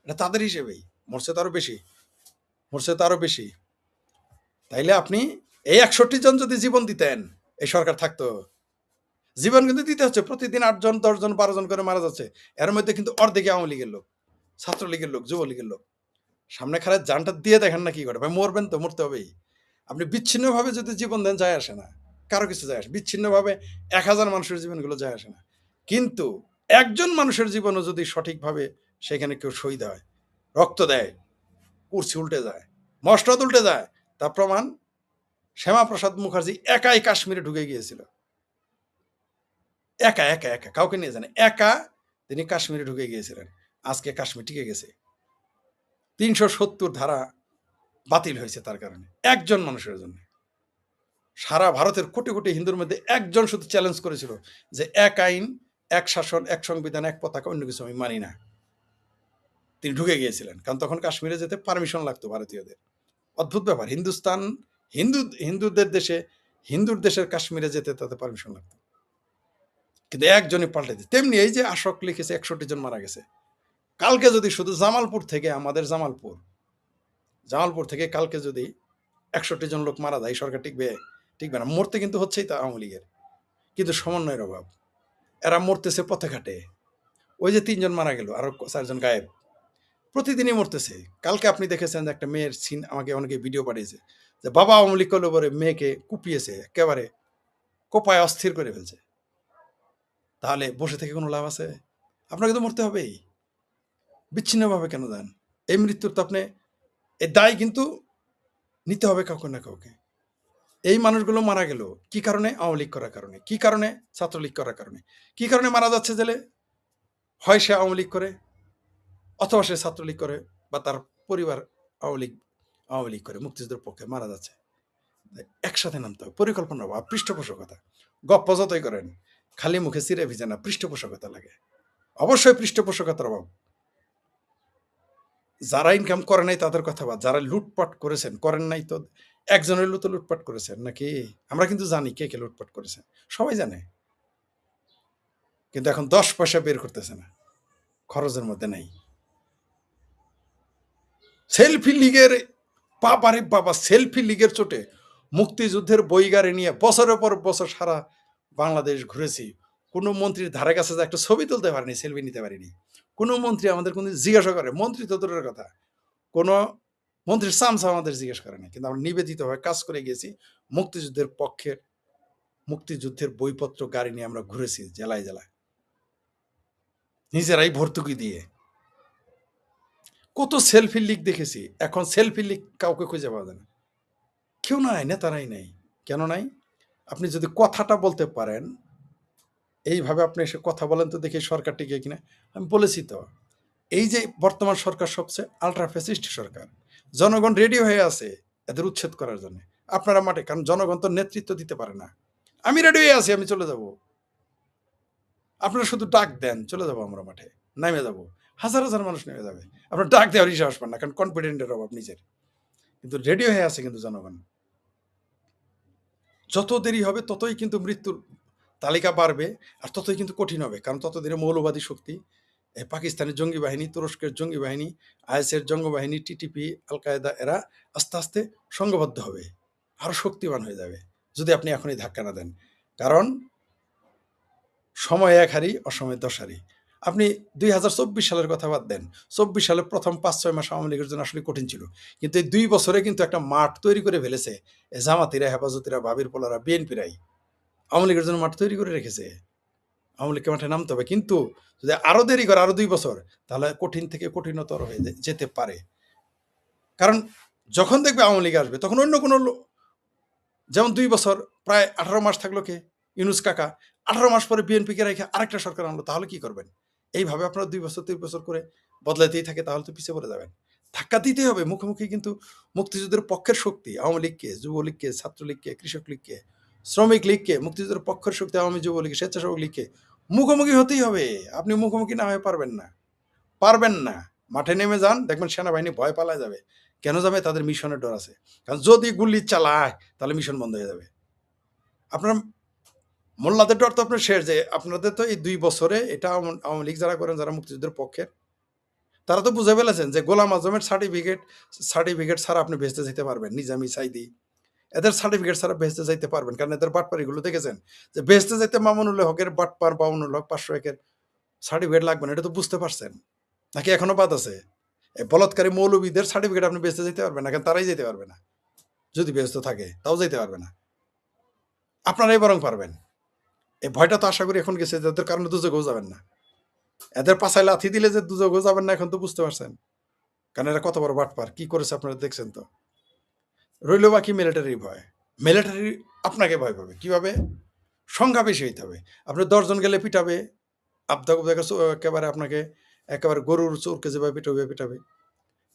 এটা তাদের হিসেবেই। মরছে তো আরো বেশি। তাইলে আপনি এই ৬১ জন যদি জীবন দিতেন, এই সরকার থাকতো। জীবন কিন্তু দিতে হচ্ছে, প্রতিদিন ৮ জন ১০ জন ১২ জন করে মারা যাচ্ছে। এর মধ্যে কিন্তু অর্ধেকে আওয়ামী লীগের লোক, ছাত্রলীগের লোক, যুবলীগের লোক। সামনে খারাপ জানটা দিয়ে দেখেন না কি করে। ভাই মরবেন তো, মরতে হবেই। আপনি বিচ্ছিন্নভাবে যদি জীবন দেন, যায় আসে না, কারো কিছু যায় আসে। বিচ্ছিন্নভাবে ১,০০০ মানুষের জীবনগুলো যায় আসে না, কিন্তু একজন মানুষের জীবনও যদি সঠিকভাবে সেখানে কেউ শহীদ হয়, রক্ত দেয়, কুর্সি উল্টে যায়, মসনদ উল্টে যায়, তার প্রমাণ শ্যামাপ্রসাদ মুখার্জি একাই কাশ্মীরে ঢুকে গিয়েছিল। একা কাউকে নিয়ে জানে, একা তিনি কাশ্মীরে ঢুকে গিয়েছিলেন। আজকে কাশ্মীর টিকে গেছে। ৩৭০ ধারা বাতিল হয়েছে তার কারণে, একজন মানুষের জন্য। সারা ভারতের কোটি কোটি হিন্দুর মধ্যে একজন শুধু চ্যালেঞ্জ করেছিল যে এক আইন, এক শাসন, এক সংবিধান, এক পতাকা, অন্য কিছু আমি মানি না। তিনি ঢুকে গিয়েছিলেন, কারণ তখন কাশ্মীরে যেতে পারমিশন লাগতো ভারতীয়দের। অদ্ভুত ব্যাপার, হিন্দুদের দেশে, হিন্দুর দেশের কাশ্মীরে যেতে তাদের পারমিশন লাগতো, কিন্তু একজনই পাল্টে দিত। তেমনি এই যে আশোক লিখেছে ৬১ জন মারা গেছে, কালকে যদি শুধু জামালপুর থেকে, আমাদের জামালপুর থেকে কালকে যদি ৬১ জন লোক মারা যায়, সরকার টিকবে না। মরতে কিন্তু হচ্ছেই তা আওয়ামী লীগের, কিন্তু সমন্বয়ের অভাব। এরা মরতেছে পথে ঘাটে। ওই যে ৩ জন মারা গেল, আরো ৪ জন গায়েব, প্রতিদিনই মরতেছে। কালকে আপনি দেখেছেন যে একটা মেয়ের সিন, আমাকে অনেকে ভিডিও পাঠিয়েছে, যে বাবা আওয়ামী লীগ করলে পরে মেয়েকে কুপিয়েছে, একেবারে কোপায় অস্থির করে ফেলছে। তাহলে বসে থেকে কোনো লাভ আছে? আপনাকে তো মরতে হবেই। বিচ্ছিন্নভাবে কেন দেন? এই মৃত্যুর তো আপনি এই দায় কিন্তু নিতে হবে কাউকে না কাউকে। এই মানুষগুলো মারা গেল কি কারণে? আওয়ামী লীগ করার কারণে। কি কারণে? ছাত্রলীগ করার কারণে। কি কারণে মারা যাচ্ছে জেলে? হয় সে আওয়ামী লীগ করে, অথবা সে ছাত্রলীগ করে, বা তার পরিবার আওয়ামী লীগ করে, মুক্তিযুদ্ধের পক্ষে মারা যাচ্ছে। একসাথে নামতে হবে, পরিকল্পনা অভাব, পৃষ্ঠপোষকতা। গপ্প যতই করেন, খালি মুখে চিড়ে ভিজে না, পৃষ্ঠপোষকতা লাগে। অবশ্যই পৃষ্ঠপোষকতার অভাব। যারা ইনকাম করে নাই তাদের কথা বাদ, যারা লুটপাট করেছেন, করেন নাই তো একজনের তো লুটপাট করেছেন নাকি? আমরা কিন্তু জানি কে কে লুটপাট করেছেন, সবাই জানে। কিন্তু এখন 10 পয়সা বের করতেছে না, খরচের মধ্যে নাই। সেলফি লীগের বাবারে বাবা, সেলফি লীগের চোটে মুক্তিযুদ্ধের বই গাড়ি নিয়ে বছরের পর বছর সারা বাংলাদেশ ঘুরেছি। কোনো মন্ত্রীর ধারে কাছে যে একটা ছবি তুলতে পারিনি, সেলফি নিতে পারিনি। কোনো মন্ত্রী আমাদের কোনো জিজ্ঞাসা করে, মন্ত্রী তো দূরের কথা, কোনো মন্ত্রীর চামচা আমাদের জিজ্ঞেস করে না। কিন্তু আমরা নিবেদিতভাবে কাজ করে গেছি মুক্তিযুদ্ধের পক্ষের। মুক্তিযুদ্ধের বইপত্র গাড়ি নিয়ে আমরা ঘুরেছি জেলায় জেলায়, নিজেরাই ভর্তুকি দিয়ে। কত সেলফি লিগ দেখেছি, এখন সেলফি লিগ কাউকে খুঁজে পাওয়া যায় না। কেউ নাই, নেতারাই নাই। কেন নাই? আপনি যদি কথাটা বলতে পারেন, এইভাবে আপনি এসে কথা বলেন তো দেখি সরকার টিকে কিনা। আমি বলেছি তো, এই যে বর্তমান সরকার সবচেয়ে আলট্রা ফ্যাসিস্ট সরকার। জনগণ রেডি হয়ে আছে এদের উচ্ছেদ করার জন্য। আপনারা মাঠে, কারণ জনগণ তো নেতৃত্ব দিতে পারে না। আমি রেডি হয়ে আছি, আমি চলে যাব। আপনারা শুধু ডাক দেন, চলে যাব আমরা মাঠে, নেমে যাব। হাজার হাজার মানুষ নেমে যাবে। আপনার ডাক দেওয়ার সাহস পান না, কারণ কনফিডেন্টের অভাব নিজের। কিন্তু রেডি হয়ে আছে কিন্তু জনগণ। যত দেরি হবে ততই কিন্তু মৃত্যুর তালিকা বাড়বে, আর ততই কিন্তু কঠিন হবে। কারণ ততদিনে মৌলবাদী শক্তি, পাকিস্তানের জঙ্গি বাহিনী, তুরস্কের জঙ্গি বাহিনী, আইএসের জঙ্গি বাহিনী, টিটিপি, আল কায়দা, এরা আস্তে আস্তে সংঘবদ্ধ হবে, আরো শক্তিমান হয়ে যাবে যদি আপনি এখনই ধাক্কা না দেন। কারণ সময় এক হারি, অসময় 10 হারি। আপনি 2024 সালের কথা বাদ দেন, 24 সালের প্রথম 5-6 মাস আওয়ামী লীগের জন্য আসলে কঠিন ছিল। কিন্তু এই 2 বছরে কিন্তু একটা মাঠ তৈরি করে ফেলেছে জামাতিরা, হেফাজতিরা, ভাবির পোলারা, বিএনপিরাই আওয়ামী লীগের জন্য মাঠ তৈরি করে রেখেছে। আওয়ামী লীগকে মাঠে নামতে হবে। কিন্তু যদি আরো দেরি করে, আরো 2 বছর, তাহলে কঠিন থেকে কঠিনতর হয়ে যেতে পারে। কারণ যখন দেখবে আওয়ামী লীগ আসবে, তখন অন্য কোনো যেমন 2 বছর প্রায় 18 মাস থাকলো কে? ইউনূস কাকা। 18 মাস পরে বিএনপিকে রেখে আরেকটা সরকার আনলো, তাহলে কি করবেন? এইভাবে আপনারা 2 বছর 3 বছর করে বদলাতেই থাকে, তাহলে তো পিছিয়ে পড়ে যাবেন। ধাক্কা দিতেই হবে। মুখোমুখি কিন্তু মুক্তিযুদ্ধের পক্ষের শক্তি আওয়ামী লীগকে, যুবলীগকে, ছাত্রলীগকে, কৃষক লীগকে, শ্রমিক লীগকে, মুক্তিযুদ্ধের পক্ষের শক্তি আওয়ামী যুবলীগ, স্বেচ্ছাসেবক লীগকে মুখোমুখি হতেই হবে। আপনি মুখোমুখি না হয়ে পারবেন না, পারবেন না। মাঠে নেমে যান, দেখবেন সেনাবাহিনী ভয় পালায় যাবে। কেন যাবে? তাদের মিশনের ডর আছে। কারণ যদি গুলি চালায় তাহলে মিশন বন্ধ হয়ে যাবে। আপনার মোল্লাদের ডর তো আপনার শেষ। যে আপনাদের তো এই 2 বছরে এটা আওয়ামী লীগ যারা করেন, যারা মুক্তিযুদ্ধের পক্ষের, তারা তো বুঝে ফেলেছেন যে গোলাম আজমের সার্টিফিকেট ছাড়া আপনি ভেস্তে যেতে পারবেন। নিজামি, সাইদি, এদের সার্টিফিকেট ছাড়া ভেস্তে যাইতে পারবেন। কারণ এদের বাটপাড়িগুলো দেখেছেন, যে ভেস্তে যাইতে মামুনুল হকের বাটপার, বাউনুল হক 501-এর সার্টিফিকেট লাগবে না, এটা তো বুঝতে পারছেন নাকি? এখনো বাদ আছে? এই বলৎকারী মৌলবীদের সার্টিফিকেট আপনি বেচতে যেতে পারবেন না, কারণ তারাই যেতে পারবে না। যদি ব্যস্ত থাকে তাও যেতে পারবে না, আপনারাই বরং পারবেন। এই ভয়টা তো আশা করি এখন গেছে, যাদের কারণে দুযোগেও যাবেন না। এদের পাছায় লাথি দিলে যে দুযোগেও যাবেন না, এখন তো বুঝতে পারছেন। কারণ এরা কত বড় বাটপার, কি করেছে আপনারা দেখছেন তো। রইল বাকি মিলিটারির ভয়। মিলিটারি আপনাকে ভয় পাবে কিভাবে? সংখ্যা বেশি হইতে হবে। আপনি 10 জন গেলে পিটাবে, একেবারে আপনাকে একেবারে গরুর চোরকে যেভাবে পিটাবে।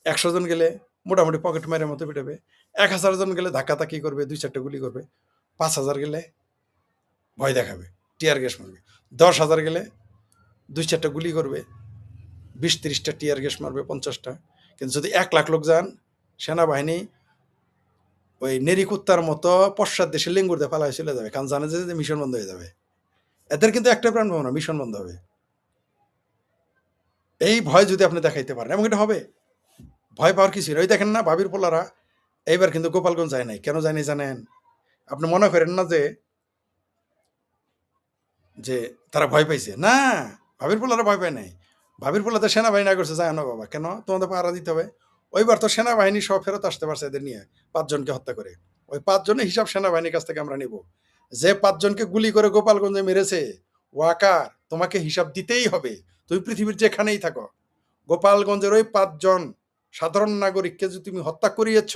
100 জন গেলে মোটামুটি পকেট মারের মতো পিটাবে। 1000 জন গেলে ধাক্কাধাক্কি করবে, 2-4টা গুলি করবে। 5000 গেলে ভয় দেখাবে, টিয়ার গ্যাস মারবে। 10,000 গেলে 2-4টা গুলি করবে, 20-30টা টিয়ার গ্যাস মারবে, 50টা। কিন্তু যদি 1 লাখ লোক যান, সেনাবাহিনী ওই নেরি কুত্তার মতো পশ্চাৎ দেশে লেঙ্গুর দিয়ে পালায় চলে যাবে, কারণ জানে যে মিশন বন্ধ হয়ে যাবে। এদের কিন্তু একটা প্রাণ পাবো না, মিশন বন্ধ হবে। এই ভয় যদি আপনি দেখাইতে পারেন, এবং এটা হবে। ভয় পাওয়ার কিছু নেই। ওই দেখেন না, ভাবির পোলারা এইবার কিন্তু গোপালগঞ্জ যায় নাই। কেন যায় নাই জানেন? আপনি মনে করেন না যে যে তারা ভয় পাইছে। না, ভাবির পোলারা ভয় পায় নাই। ভাবির পোলাতে সেনাবাহিনী না করছে, যায় না বাবা। কেন? তোমাদের পাহারা দিতে হবে। ওইবার তো সেনাবাহিনী সব ফেরত আসতে পারছে এদের নিয়ে, 5 জনকে হত্যা করে। ওই 5 জনের হিসাব সেনাবাহিনীর কাছ থেকে আমরা নিব। যে 5 জনকে গুলি করে গোপালগঞ্জে মেরেছে, ওয়াকার, তোমাকে হিসাব দিতেই হবে, তুমি পৃথিবীর যেখানেই থাকো। গোপালগঞ্জের ওই 5 জন সাধারণ নাগরিককে যে তুমি হত্যা করিয়েছ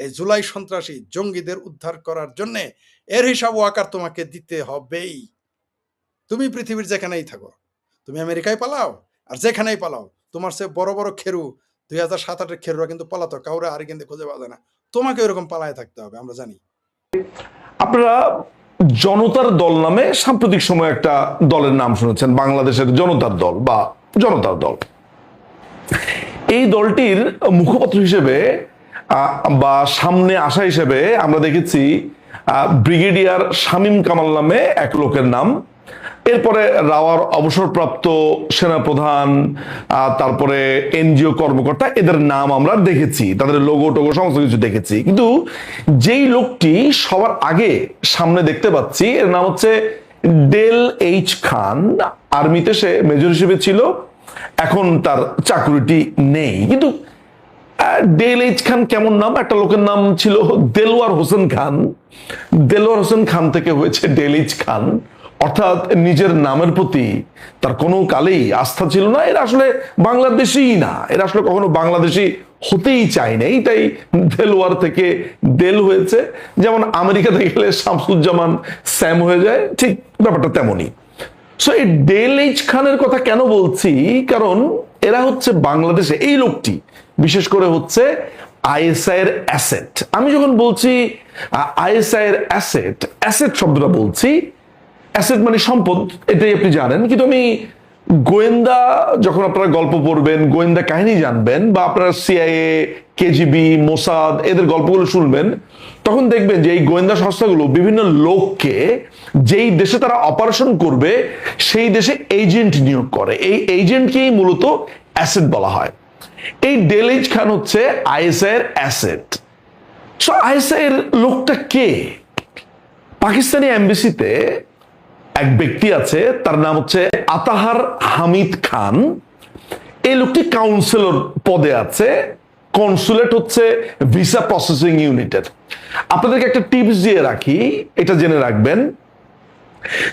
এই জুলাই সন্ত্রাসী জঙ্গিদের উদ্ধার করার জন্য, এর হিসাব ওয়াকার তোমাকে দিতে হবেই। তুমি পৃথিবীর যেখানেই থাকো, তুমি আমেরিকায় পালাও আর যেখানেই পালাও, তোমার সে বড় বড় খেরু 2007-8-এর খেরুরা কিন্তু পালাতো, কাউরে আর কিন্তু খুঁজে পাওয়া যায় না। তোমাকে ওরকম পালায় থাকতে হবে, আমরা জানি। আপনারা জনতার দল নামে সাম্প্রতিক সময় একটা দলের নাম শুনেছেন, বাংলাদেশের জনতার দল বা জনতার দল। এই দলটির মুখপাত্র হিসেবে বা সামনে আসা হিসেবে আমরা দেখেছি ব্রিগেডিয়ার শামীম কামাল নামে এক লোকের নাম। এরপরে রাওয়ার অবসরপ্রাপ্ত সেনাপ্রধান, তারপরে এনজিও কর্মকর্তা, এদের নাম আমরা দেখেছি, তাদের লোগো টোগো সমস্ত কিছু দেখেছি। কিন্তু যেই লোকটি সবার আগে সামনে দেখতে পাচ্ছি, এর নাম হচ্ছে ডেল এইচ খান। আর্মিতে সে মেজর হিসেবে ছিল, এখন তার চাকরিটি নেই। কিন্তু ডেল এইচ খান কেমন নাম? একটা লোকের নাম ছিল দেলোয়ার হোসেন খান, দেলোয়ার হোসেন খান থেকে হয়েছে ডেল এইচ খান। অর্থাৎ নিজের নামের প্রতি তার কোনো কালেই আস্থা ছিল না। এরা আসলে বাংলাদেশী না, এরা আসলে কখনো বাংলাদেশী হতেই চায় নাই, তাই দেলোয়ার থেকে দেল হয়েছে। যেমন আমেরিকাতে গেলে শামসুজ্জামান স্যাম হয়ে যায়, ঠিক ব্যাপারটা তেমনই। সো এই ডেল এইচ খানের কথা কেন বলছি? কারণ এরা হচ্ছে বাংলাদেশে, এই লোকটি বিশেষ করে হচ্ছে আইএসআই এর অ্যাসেট। আমি যখন বলছি আইএসআই এর অ্যাসেট, অ্যাসেট শব্দটা বলছি, অ্যাসেট মানে সম্পদ, এটাই আপনি জানেন। কিন্তু আমি গোয়েন্দা, যখন আপনারা গল্প পড়বেন, গোয়েন্দা কাহিনী জানবেন, বা আপনারা সিআইএ, কেজিবি, মোসাদ এদের গল্পগুলো শুনবেন, তখন দেখবেন যে এই গোয়েন্দা সংস্থাগুলো বিভিন্ন লোককে যেই দেশে তারা অপারেশন করবে সেই দেশে এজেন্ট নিয়োগ করে। এই এজেন্টকেই মূলত অ্যাসেট বলা হয়। এই ডেল এইচ খান হচ্ছে আইএসআই এর অ্যাসেট। সো আইএসআই এর লোকটা কে? পাকিস্তানি এমবিসিতে এক ব্যক্তি আছে, তার নাম হচ্ছে আতাহার হামিদ খান। এই লোকটি কাউন্সিলর পদে আছে, কনসুলেট হচ্ছে ভিসা প্রসেসিং ইউনিটের। আপনাদেরকে একটা টিপস দিয়ে রাখি, এটা জেনে রাখবেন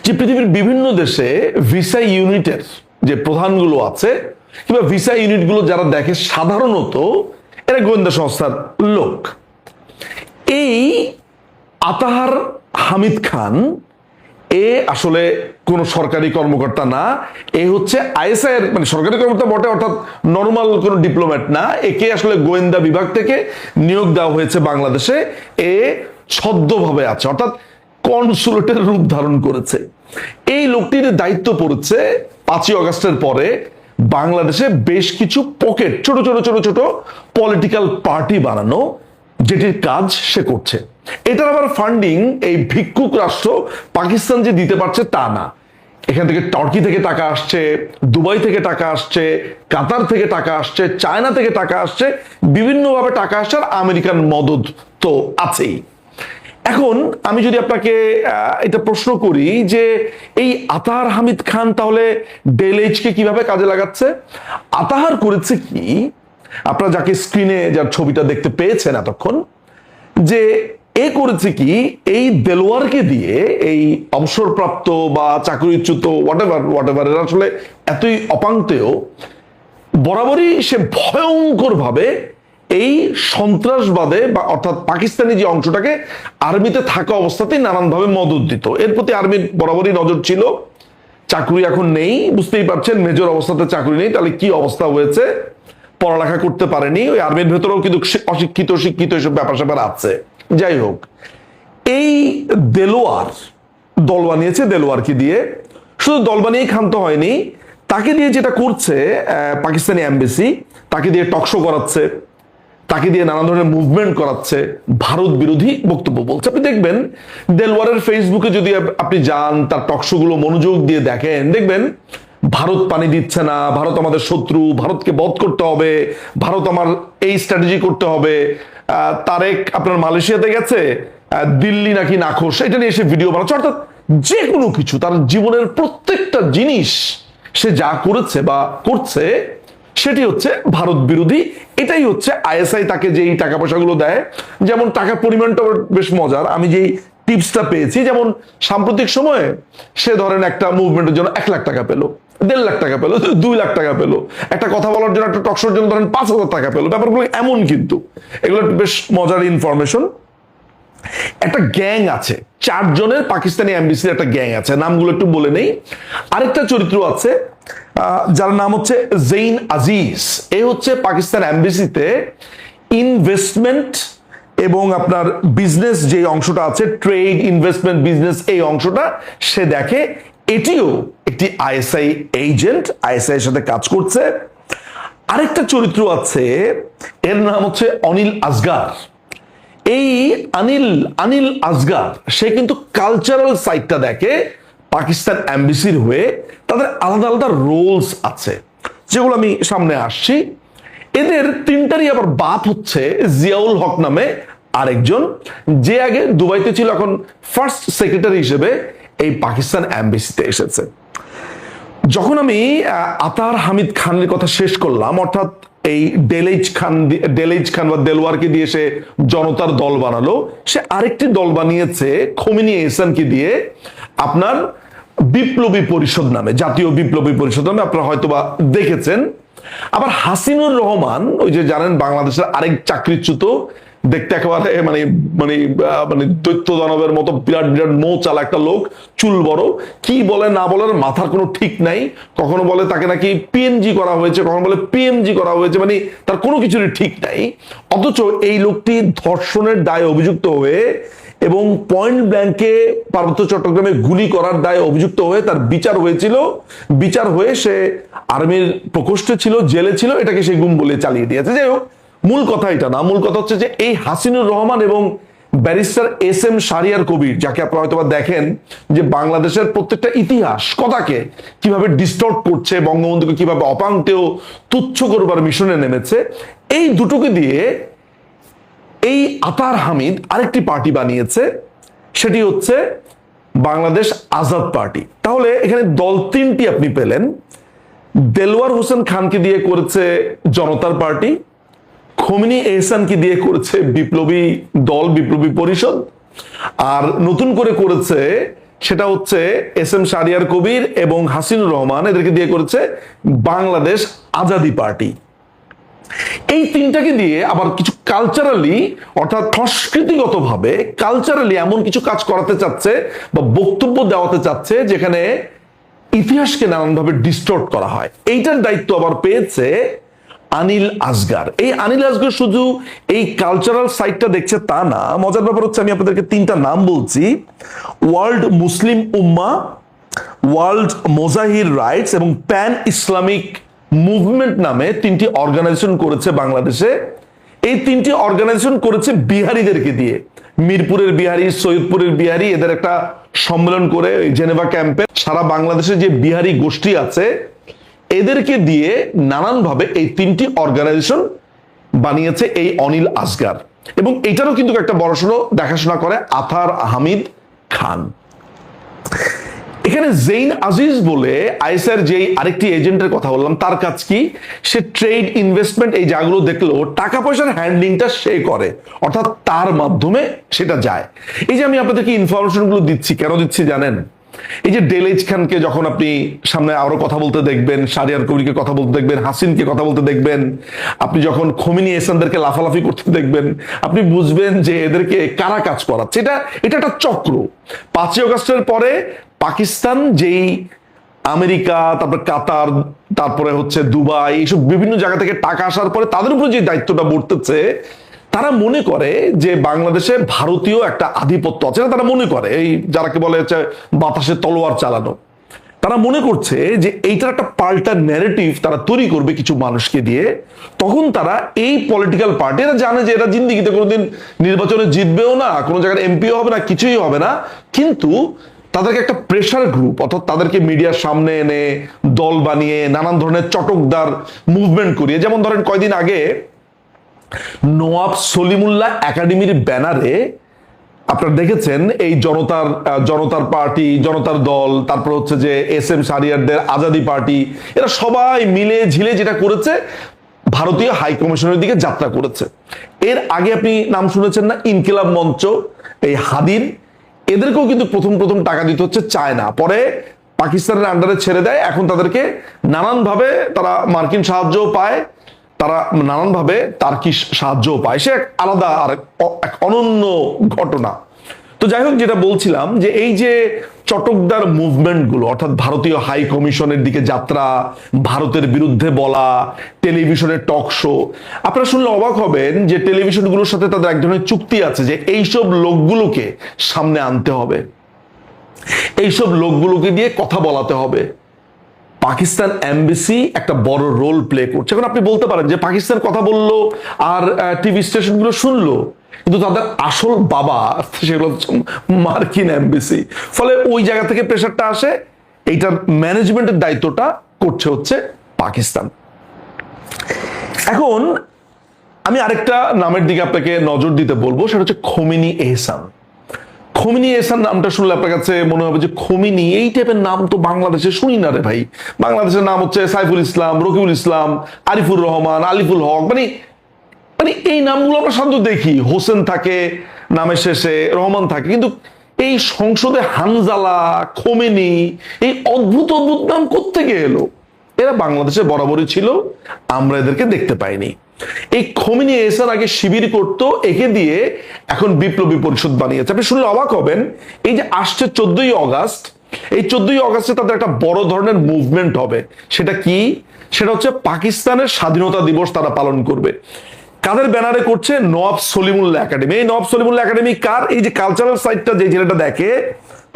যে পৃথিবীর বিভিন্ন দেশে ভিসা ইউনিটের যে প্রধানগুলো আছে কিংবা ভিসা ইউনিটগুলো যারা দেখে, সাধারণত এরা গোয়েন্দা সংস্থার লোক। এই আতাহার হামিদ খান এ আসলে কোন সরকারি কর্মকর্তা না, এ হচ্ছে আইএসআই এর মানে সরকারি কর্মকর্তা বটে, অর্থাৎ নর্মাল কোন ডিপ্লোম্যাট না। একে আসলে গোয়েন্দা বিভাগ থেকে নিয়োগ দেওয়া হয়েছে বাংলাদেশে। এ ছদ্মভাবে আছে, অর্থাৎ কনসুলেটের রূপ ধারণ করেছে। এই লোকটির দায়িত্ব পড়েছে 5ই আগস্টের পরে বাংলাদেশে বেশ কিছু পকেট, ছোট ছোট ছোট ছোট পলিটিক্যাল পার্টি বানানো, যেটির কাজ সে করছে। এটার আবার ফান্ডিং এই ভিক্ষুক রাষ্ট্র পাকিস্তান যে দিতে পারছে তা না। এখান থেকে টার্কি থেকে টাকা আসছে, দুবাই থেকে টাকা আসছে, কাতার থেকে টাকা আসছে, চায়না থেকে টাকা আসছে, বিভিন্নভাবে টাকা আসছে, আর আমেরিকান মদত তো আছেই। এখন আমি যদি আপনাকে এটা প্রশ্ন করি যে এই আতাহার হামিদ খান তাহলে ডেল এইচকে কিভাবে কাজে লাগাচ্ছে? আতাহার করেছে কি, আপনারা যাকে স্ক্রিনে যার ছবিটা দেখতে পেয়েছেন এতক্ষণ, যে এ করেছে কি, এই দেলোয়ারকে দিয়ে, এই অবসরপ্রাপ্ত বা চাকরিচ্যুত হোয়াটএভার এর আসলে এতই অপাঙ্ক্তেয়, বরাবরই সে ভয়ঙ্কর ভাবে এই সন্ত্রাসবাদে বা অর্থাৎ পাকিস্তানি যে অংশটাকে আর্মিতে থাকা অবস্থাতেই নানানভাবে মদত দিত। এর প্রতি আর্মির বরাবরই নজর ছিল। চাকরি এখন নেই, বুঝতেই পারছেন, মেজর অবস্থাতে চাকরি নেই, তাহলে কি অবস্থা হয়েছে, পড়ালেখা করতে পারেনি, ওই আর্মির ভেতরেও কিন্তু অশিক্ষিত শিক্ষিত এসব ব্যাপার স্যাপার আছে। যাই হোক, এই দেলোয়ার দল বানিয়েছে, দেলোয়ারকে দিয়ে শুধু দল বানিয়ে ক্ষান্ত হয়নি, তাকে দিয়ে যেটা করছে পাকিস্তানি এমবেসি, তাকে দিয়ে টকশো করাচ্ছে, তাকে দিয়ে নানা ধরনের মুভমেন্ট করাচ্ছে, ভারত বিরোধী বক্তব্য বলছে। আপনি দেখবেন দেলোয়ারের ফেসবুকে যদি আপনি যান, তার টকশোগুলো মনোযোগ দিয়ে দেখেন, দেখবেন ভারত পানি দিচ্ছে না, ভারত আমাদের শত্রু, ভারতকে বধ করতে হবে, ভারত আমার এই স্ট্র্যাটেজি করতে হবে। তারেক আপনার মালয়েশিয়াতে গেছে, দিল্লি নাকি নাখোশ, এটা নিয়ে এসে ভিডিও বানাচ্ছে। অর্থাৎ যে কোনো কিছু, তার জীবনের প্রত্যেকটা জিনিস সে যা করেছে বা করছে সেটি হচ্ছে ভারত বিরোধী। এটাই হচ্ছে আইএসআই তাকে যেই টাকা পয়সাগুলো দেয়। যেমন টাকার পরিমাণটা বেশ মজার, আমি যেই টিপসটা পেয়েছি। যেমন সাম্প্রতিক সময়ে সে ধরেন একটা মুভমেন্টের জন্য 1 লাখ টাকা পেলো, 1.5 লাখ টাকা পেলো, 2 লাখ টাকা পেলো, একটা কথা বলার জন্য, একটা টকশোর জন্য ধরেন 5,000 টাকা পেলো। ব্যাপারগুলো এমন কিন্তু, এগুলো বেশ মজার ইনফরমেশন। একটা গ্যাং আছে, 4 জনের পাকিস্তানি এমবিসির একটা গ্যাং আছে, নামগুলো একটু বলে নেই। আরেকটা চরিত্র আছে যার নাম হচ্ছে জেইন আজিজ। এ হচ্ছে পাকিস্তান এমবিসিতে ইনভেস্টমেন্ট এবং আপনার বিজনেস যে অংশটা আছে, ট্রেড, ইনভেস্টমেন্ট, বিজনেস, এই অংশটা সে দেখে। এটিও একটি আইএসআই এজেন্ট, আইএসআই এর সাথে কাজ করছে। আরেকটা চরিত্র আছে, এর নাম হচ্ছে অনিল আসগার। এই অনিল আসগার সে কিন্তু কালচারাল সাইডটা দেখে পাকিস্তান এমবিসির হয়ে। তাদের আলাদা আলাদা রোলস আছে যেগুলো আমি সামনে আসছি। এদের তিনটারই আবার বাপ হচ্ছে জিয়াউল হক নামে আরেকজন, যে আগে দুবাইতে ছিল, এখন ফার্স্ট সেক্রেটারি হিসেবে এই পাকিস্তান এমবিসিতে এসেছে। যখন আমি আতার হামিদ খানের কথা শেষ করলাম, অর্থাৎ এই ডেলেজ খান বা দেলোয়ারকে দিয়ে সে জনতার দল বানালো, সে আরেকটি দল বানিয়েছে খোমেনি এহসানকে দিয়ে, আপনার বিপ্লবী পরিষদ নামে, জাতীয় বিপ্লবী পরিষদ নামে, আপনারা হয়তোবা দেখেছেন। আবার হাসিনুর রহমান, ওই যে জানেন বাংলাদেশের আরেক চাকরিচ্যুত, দেখতে একেবারে মানে মানে মানে দৈত্য দানবের মতো বিরাট বিরাট মৌচালা একটা লোক, চুল বড়, কি বলে না বলার মাথার কোনো ঠিক নাই। কখনো বলে তাকে নাকি পিএনজি করা হয়েছে, কখনো বলে পিএমজি করা হয়েছে, মানে তার কোনো কিছুরই ঠিক নাই। অথচ এই লোকটি ধর্ষণের দায়ে অভিযুক্ত হয়ে এবং পয়েন্ট ব্ল্যাঙ্কে পার্বত্য চট্টগ্রামে গুলি করার দায়ে অভিযুক্ত হয়ে তার বিচার হয়েছিল। বিচার হয়ে সে আর্মির প্রকোষ্ঠে ছিল, জেলে ছিল, এটাকে সে গুম বলে চালিয়ে দিয়েছে। যাই হোক, মূল কথা এটা না, মূল কথা হচ্ছে যে এই হাসিনুর রহমান এবং ব্যারিস্টার SM শাহরিয়ার কবির, যাকে আপনারা হয়তো দেখেন যে বাংলাদেশের প্রত্যেকটা ইতিহাস কথাকে কিভাবে ডিস্টর্ট করছে, বঙ্গবন্ধুকে কিভাবে অপাঙ্ক্তেয় তুচ্ছ করবার মিশনে নেমেছে, এই দুটোকে দিয়ে এই আতার হামিদ আরেকটি পার্টি বানিয়েছে, সেটি হচ্ছে বাংলাদেশ আজাদ পার্টি। তাহলে এখানে দল তিনটি আপনি পেলেন। দেলোয়ার হোসেন খানকে দিয়ে করেছে জনতার পার্টি, খোমেনি এহসানকে দিয়ে করেছে বিপ্লবী দল, বিপ্লবী পরিষদ, আর নতুন করে করেছে সেটা হচ্ছে SM শাহরিয়ার কবির এবং হাসিনুর রহমান, এদেরকে দিয়ে করেছে বাংলাদেশ আজাদি পার্টি। এই তিনটাকে দিয়ে আবার কিছু কালচারালি, অর্থাৎ সংস্কৃতিগতভাবে কালচারালি এমন কিছু কাজ করাতে চাচ্ছে বা বক্তব্য দেওয়াতে চাচ্ছে যেখানে ইতিহাসকে নানানভাবে ডিস্টর্ট করা হয়। এইটার দায়িত্ব আবার পেয়েছে অনিল আসগার। এই অনিল আসগার শুধু এই কালচারাল সাইডটা দেখছে তা না, মজার ব্যাপার হচ্ছে আমি আপনাদেরকে তিনটা নাম বলছি: ওয়ার্ল্ড মুসলিম উম্মাহ, ওয়ার্ল্ড মোজাহির রাইটস এবং প্যান ইসলামিক মুভমেন্ট নামে তিনটি অর্গানাইজেশন করেছে বাংলাদেশে। এই তিনটি অর্গানাইজেশন করেছে বিহারিদেরকে দিয়ে, মিরপুরের বিহারি, সৈয়দপুরের বিহারি, এদের একটা সম্মেলন করে জেনেভা ক্যাম্পে সারা বাংলাদেশে যে বিহারি গোষ্ঠী আছে এদেরকে দিয়ে নানানভাবে এই তিনটি অর্গানাইজেশন বানিয়েছে এই অনিল আসগার। এবং এটারও কিন্তু একটা বড়সড় দেখাশোনা করে আতার হামিদ খান। এখানে জেইন আজিজ বলে আইএসআইয়ের যেই আরেকটি এজেন্টের কথা বললাম, তার কাজ কি? সে ট্রেড, ইনভেস্টমেন্ট এই জায়গাগুলো দেখলো, টাকা পয়সার হ্যান্ডলিংটা সে করে, অর্থাৎ তার মাধ্যমে সেটা যায়। এই যে আমি আপনাদেরকে ইনফরমেশনগুলো দিচ্ছি, কেন দিচ্ছি জানেন? এই যে ডেলেজ খানকে যখন আপনি সামনে আরো কথা বলতে দেখবেন, শাহরিয়ার কবিরকে কথা বলতে দেখবেন, হাসিনকে কথা বলতে দেখবেন, আপনি যখন খোমেনি এহসানদেরকে লাফালাফি করতে দেখবেন, আপনি বুঝবেন যে এদেরকে কারা কাজ করাচ্ছে। এটা একটা চক্র। 5ই আগস্টের পরে পাকিস্তান যেই আমেরিকা, তারপর কাতার, তারপরে হচ্ছে দুবাই, এইসব বিভিন্ন জায়গা থেকে টাকা আসার পরে তাদের উপর যে দায়িত্বটা বর্তেছে, তারা মনে করে যে বাংলাদেশে ভারতীয় একটা আধিপত্য আছে, তারা মনে করে, এই যারাকে বলে হচ্ছে বাতাসে তলোয়ার চালানো, তারা মনে করছে যে এইটার একটা পাল্টা ন্যারেটিভ তারা তৈরি করবে কিছু মানুষকে দিয়ে। তখন তারা এই পলিটিক্যাল পার্টি, এরা জানে যে এরা জিন্দিগিতে কোনোদিন নির্বাচনে জিতবেও না, কোনো জায়গায় এমপিও হবে না, কিছুই হবে না, কিন্তু তাদেরকে একটা প্রেশার গ্রুপ, অর্থাৎ তাদেরকে মিডিয়ার সামনে এনে দল বানিয়ে নানান ধরনের চটকদার মুভমেন্ট করিয়ে, যেমন ধরেন কয়দিন আগে নওয়াব সলিমুল্লাহ একাডেমির ব্যানারে আপনারা দেখেছেন এই জনতার পার্টি, জনতার দল, তারপর হচ্ছে যে SM শাহরিয়ারদের আজাদি পার্টি, এরা সবাই মিলে ঝিলে যেটা করেছে, ভারতীয় হাই কমিশনের দিকে যাত্রা করেছে। এর আগে আপনি নাম শুনেছেন না, ইনকিলাব মঞ্চ, এই হাদির, এদেরকেও কিন্তু প্রথম প্রথম টাকা দিতে হচ্ছে চায়না, পরে পাকিস্তানের আন্ডারে ছেড়ে দেয়। এখন তাদেরকে নানানভাবে তারা মার্কিন সাহায্যও পায়, তারা নানানভাবে তার্কিশ সাহায্যও পায়, সে এক আলাদা আর এক অনন্য ঘটনা। তো যাই হোক, যেটা বলছিলাম যে এই যে চটকদার মুভমেন্টগুলো, অর্থাৎ ভারতীয় হাই কমিশনের দিকে যাত্রা, ভারতের বিরুদ্ধে বলা, টেলিভিশনের টক শো, আপনারা শুনলে অবাক হবেন যে টেলিভিশনগুলোর সাথে তাদের এক ধরনের চুক্তি আছে যে এইসব লোকগুলোকে সামনে আনতে হবে, এইসব লোকগুলোকে দিয়ে কথা বলাতে হবে। পাকিস্তান এমবেসি একটা বড় রোল প্লে করছে। এখন আপনি বলতে পারেন যে পাকিস্তান কথা বললো আর টিভি স্টেশনগুলো শুনলো, কিন্তু তাদের আসল বাবা সেগুলো হচ্ছে মার্কিন এমবেসি। ফলে ওই জায়গা থেকে প্রেশারটা আসে, এইটার ম্যানেজমেন্টের দায়িত্বটা করছে হচ্ছে পাকিস্তান। এখন আমি আরেকটা নামের দিকে আপনাকে নজর দিতে বলবো, সেটা হচ্ছে খোমেনি এহসান। খোমেনি এহসান নামটা শুনলে আপনার কাছে মনে হবে যে খোমেনি এই টাইপের নাম তো বাংলাদেশে শুনি না রে ভাই। বাংলাদেশের নাম হচ্ছে সাইফুল ইসলাম, রকিবুল ইসলাম, আরিফুর রহমান, আলিফুল হক, মানে এই নামগুলো আমরা সাধারণত দেখি, হোসেন থাকে নামের শেষে, রহমান থাকে, কিন্তু এই সংসদে হানজালা, খোমেনি, এই অদ্ভুত অদ্ভুত নাম কোত্থেকে এলো? এরা বাংলাদেশে বরাবরই ছিল, আমরা এদেরকে দেখতে পাইনি। এই খোমেনি এহসান আগে শিবির করতো, একে দিয়ে এখন বিপ্লবী পরিষদ বানিয়েছে। আপনি শুনলে অবাক হবেন, এই যে আসছে 14ই অগাস্ট, এই 14ই অগাস্টে তাদের একটা বড় ধরনের মুভমেন্ট হবে। সেটা কি? সেটা হচ্ছে পাকিস্তানের স্বাধীনতা দিবস তারা পালন করবে। কাদের ব্যানারে করছে? নওয়াব সলিমুল্লাহ একাডেমি। এই নওয়াব সলিমুল্লাহ একাডেমি কার? এই যে কালচারাল সাইটটা যে ছেলেটা দেখে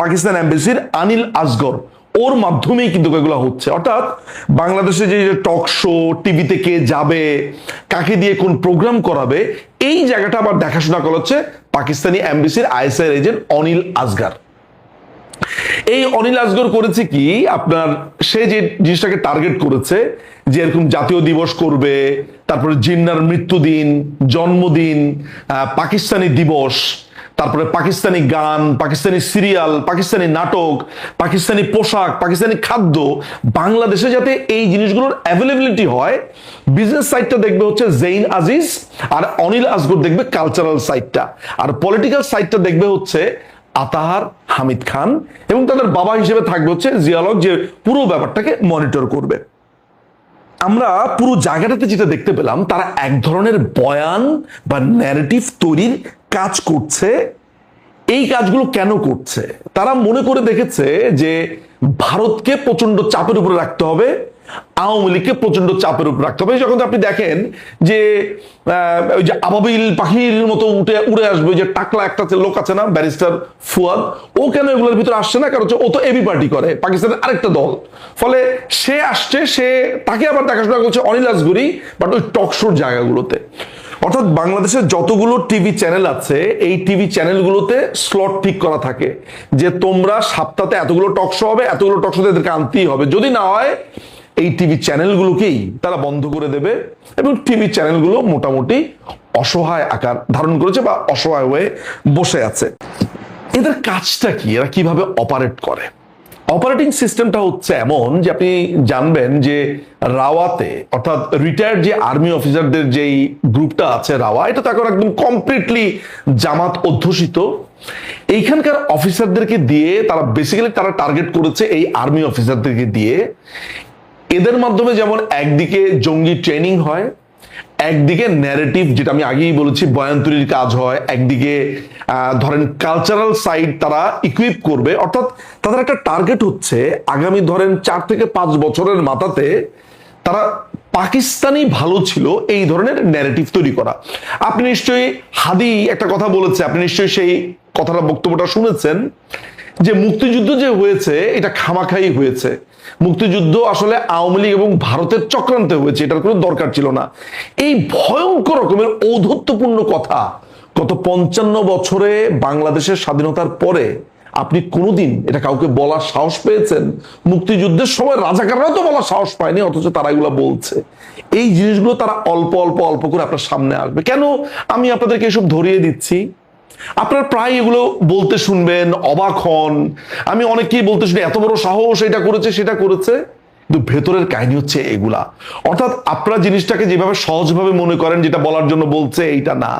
পাকিস্তান এমবেসির, আনিল আসগর, ওর মাধ্যমেই কিন্তু এগুলো হচ্ছে। অর্থাৎ বাংলাদেশে যে টক শো, টিভিতে কে যাবে, কাকে দিয়ে কোন প্রোগ্রাম করাবে, এই জায়গাটা আবার দেখাশোনা করা হচ্ছে পাকিস্তানি এমবেসির আইএসআই এজেন্ট অনিল আসগর। এই অনিল আসগর করেছে কি, আপনার সে যে জিনিসটাকে টার্গেট করেছে যে এরকম জাতীয় দিবস করবে, তারপরে জিন্নার মৃত্যুদিন, জন্মদিন, পাকিস্তানি দিবস, তারপরে পাকিস্তানি গান, পাকিস্তানি সিরিয়াল, পাকিস্তানি নাটক, পাকিস্তানি পোশাক, পাকিস্তানি খাদ্য, বাংলাদেশে যাতে এই জিনিসগুলোর অ্যাভেলেবিলিটি হয়। বিজনেস সাইডটা দেখবে হচ্ছে জেইন আজিজ, আর অনিল আসগর দেখবে কালচারাল সাইডটা, আর পলিটিক্যাল সাইডটা দেখবে হচ্ছে আতাহার হামিদ খান, এবং তাদের বাবা হিসেবে থাকবে হচ্ছে জিয়ালক, যে পুরো ব্যাপারটাকে মনিটর করবে। আমরা পুরো জায়গাটাতে যেটা দেখতে পেলাম, তারা এক ধরনের বয়ান বা ন্যারেটিভ তৈরির কাজ করছে। এই কাজগুলো কেন করছে? তারা মনে করে দেখেছে যে ভারতকে প্রচন্ড চাপের উপরে রাখতে হবে, আওয়ামী লীগকে প্রচন্ড চাপের উপর রাখতে হবে। যখন আপনি দেখেন যে ওই যে আবাবিল পাখির মতো উড়ে আসবে, যে টাকলা একটা লোক আছে না, ব্যারিস্টার ফুয়াদ, ও কেন এগুলোর ভিতরে আসছে না? কারণ ও তো এবি পার্টি করে, পাকিস্তানের আরেকটা দল। ফলে সে আসছে, সে তাকে আবার দেখাশোনা করছে অনিল আসগরি, বাট ওই টক শোর জায়গাগুলোতে। অর্থাৎ বাংলাদেশের যতগুলো টিভি চ্যানেল আছে, এই টিভি চ্যানেলগুলোতে স্লট ঠিক করা থাকে যে তোমরা সপ্তাহে এতগুলো টক শো হবে, এতগুলো টক শোতে এদেরকে আনতেই হবে, যদি না হয় এই টিভি চ্যানেলগুলোকেই তারা বন্ধ করে দেবে। এবং টিভি চ্যানেলগুলো মোটামুটি অসহায় আকার ধারণ করেছে বা অসহায় হয়ে বসে আছে। এদের কাজটা কি? এরা কিভাবে অপারেট করে? অপারেটিং সিস্টেমটা হচ্ছে এমন যে আপনি জানবেন যে রাওয়াতে, অর্থাৎ রিটায়ার্ড যে আর্মি অফিসারদের যেই গ্রুপটা আছে রাওয়া, এটা তো এখন একদম কমপ্লিটলি জামাত অধ্যুষিত। এইখানকার অফিসারদেরকে দিয়ে তারা বেসিক্যালি তারা টার্গেট করেছে এই আর্মি অফিসারদেরকে দিয়ে। এদের মাধ্যমে যেমন একদিকে জঙ্গি ট্রেনিং হয়, একদিকে ন্যারেটিভ, যেটা আমি আগেই বলেছি, বয়ান তৈরির কাজ হয়, একদিকে ধরেন কালচারাল সাইড তারা ইকুইপ করবে। অর্থাৎ তাদের একটা টার্গেট হচ্ছে আগামী ধরেন 4 থেকে 5 বছরের মাথাতে তারা পাকিস্তানি ভালো ছিল এই ধরনের ন্যারেটিভ তৈরি করা। আপনি নিশ্চয়ই হাদি একটা কথা বলেছে, আপনি নিশ্চয়ই সেই কথাটা, বক্তব্যটা শুনেছেন যে মুক্তিযুদ্ধ যে হয়েছে এটা খামাখাই হয়েছে, মুক্তিযুদ্ধ আসলে আওয়ামী লীগ এবং ভারতের চক্রান্তে হয়েছে, এটার কোনো দরকার ছিল না। এই ভয়ঙ্কর রকমের ঔদ্ধত্যপূর্ণ কথা গত 55 বছরে বাংলাদেশের স্বাধীনতার পরে আপনি কোনোদিন এটা কাউকে বলার সাহস পেয়েছেন? মুক্তিযুদ্ধের সময় রাজাকাররাও তো বলার সাহস পায়নি, অথচ তারা এগুলো বলছে। এই জিনিসগুলো তারা অল্প অল্প অল্প করে আপনার সামনে আসবে। কেন আমি আপনাদেরকে এসব ধরিয়ে দিচ্ছি? আপনারা প্রায় এগুলো বলতে শুনবেন, অবাক হন। আমি অনেককেই বলতে শুনি এত বড় সাহস, এটা করেছে সেটা করেছে, কিন্তু ভেতরের কাহিনী হচ্ছে এগুলা। অর্থাৎ আপনারা জিনিসটাকে যেভাবে সহজভাবে মনে করেন, যেটা বলার জন্য বলছে এইটা না,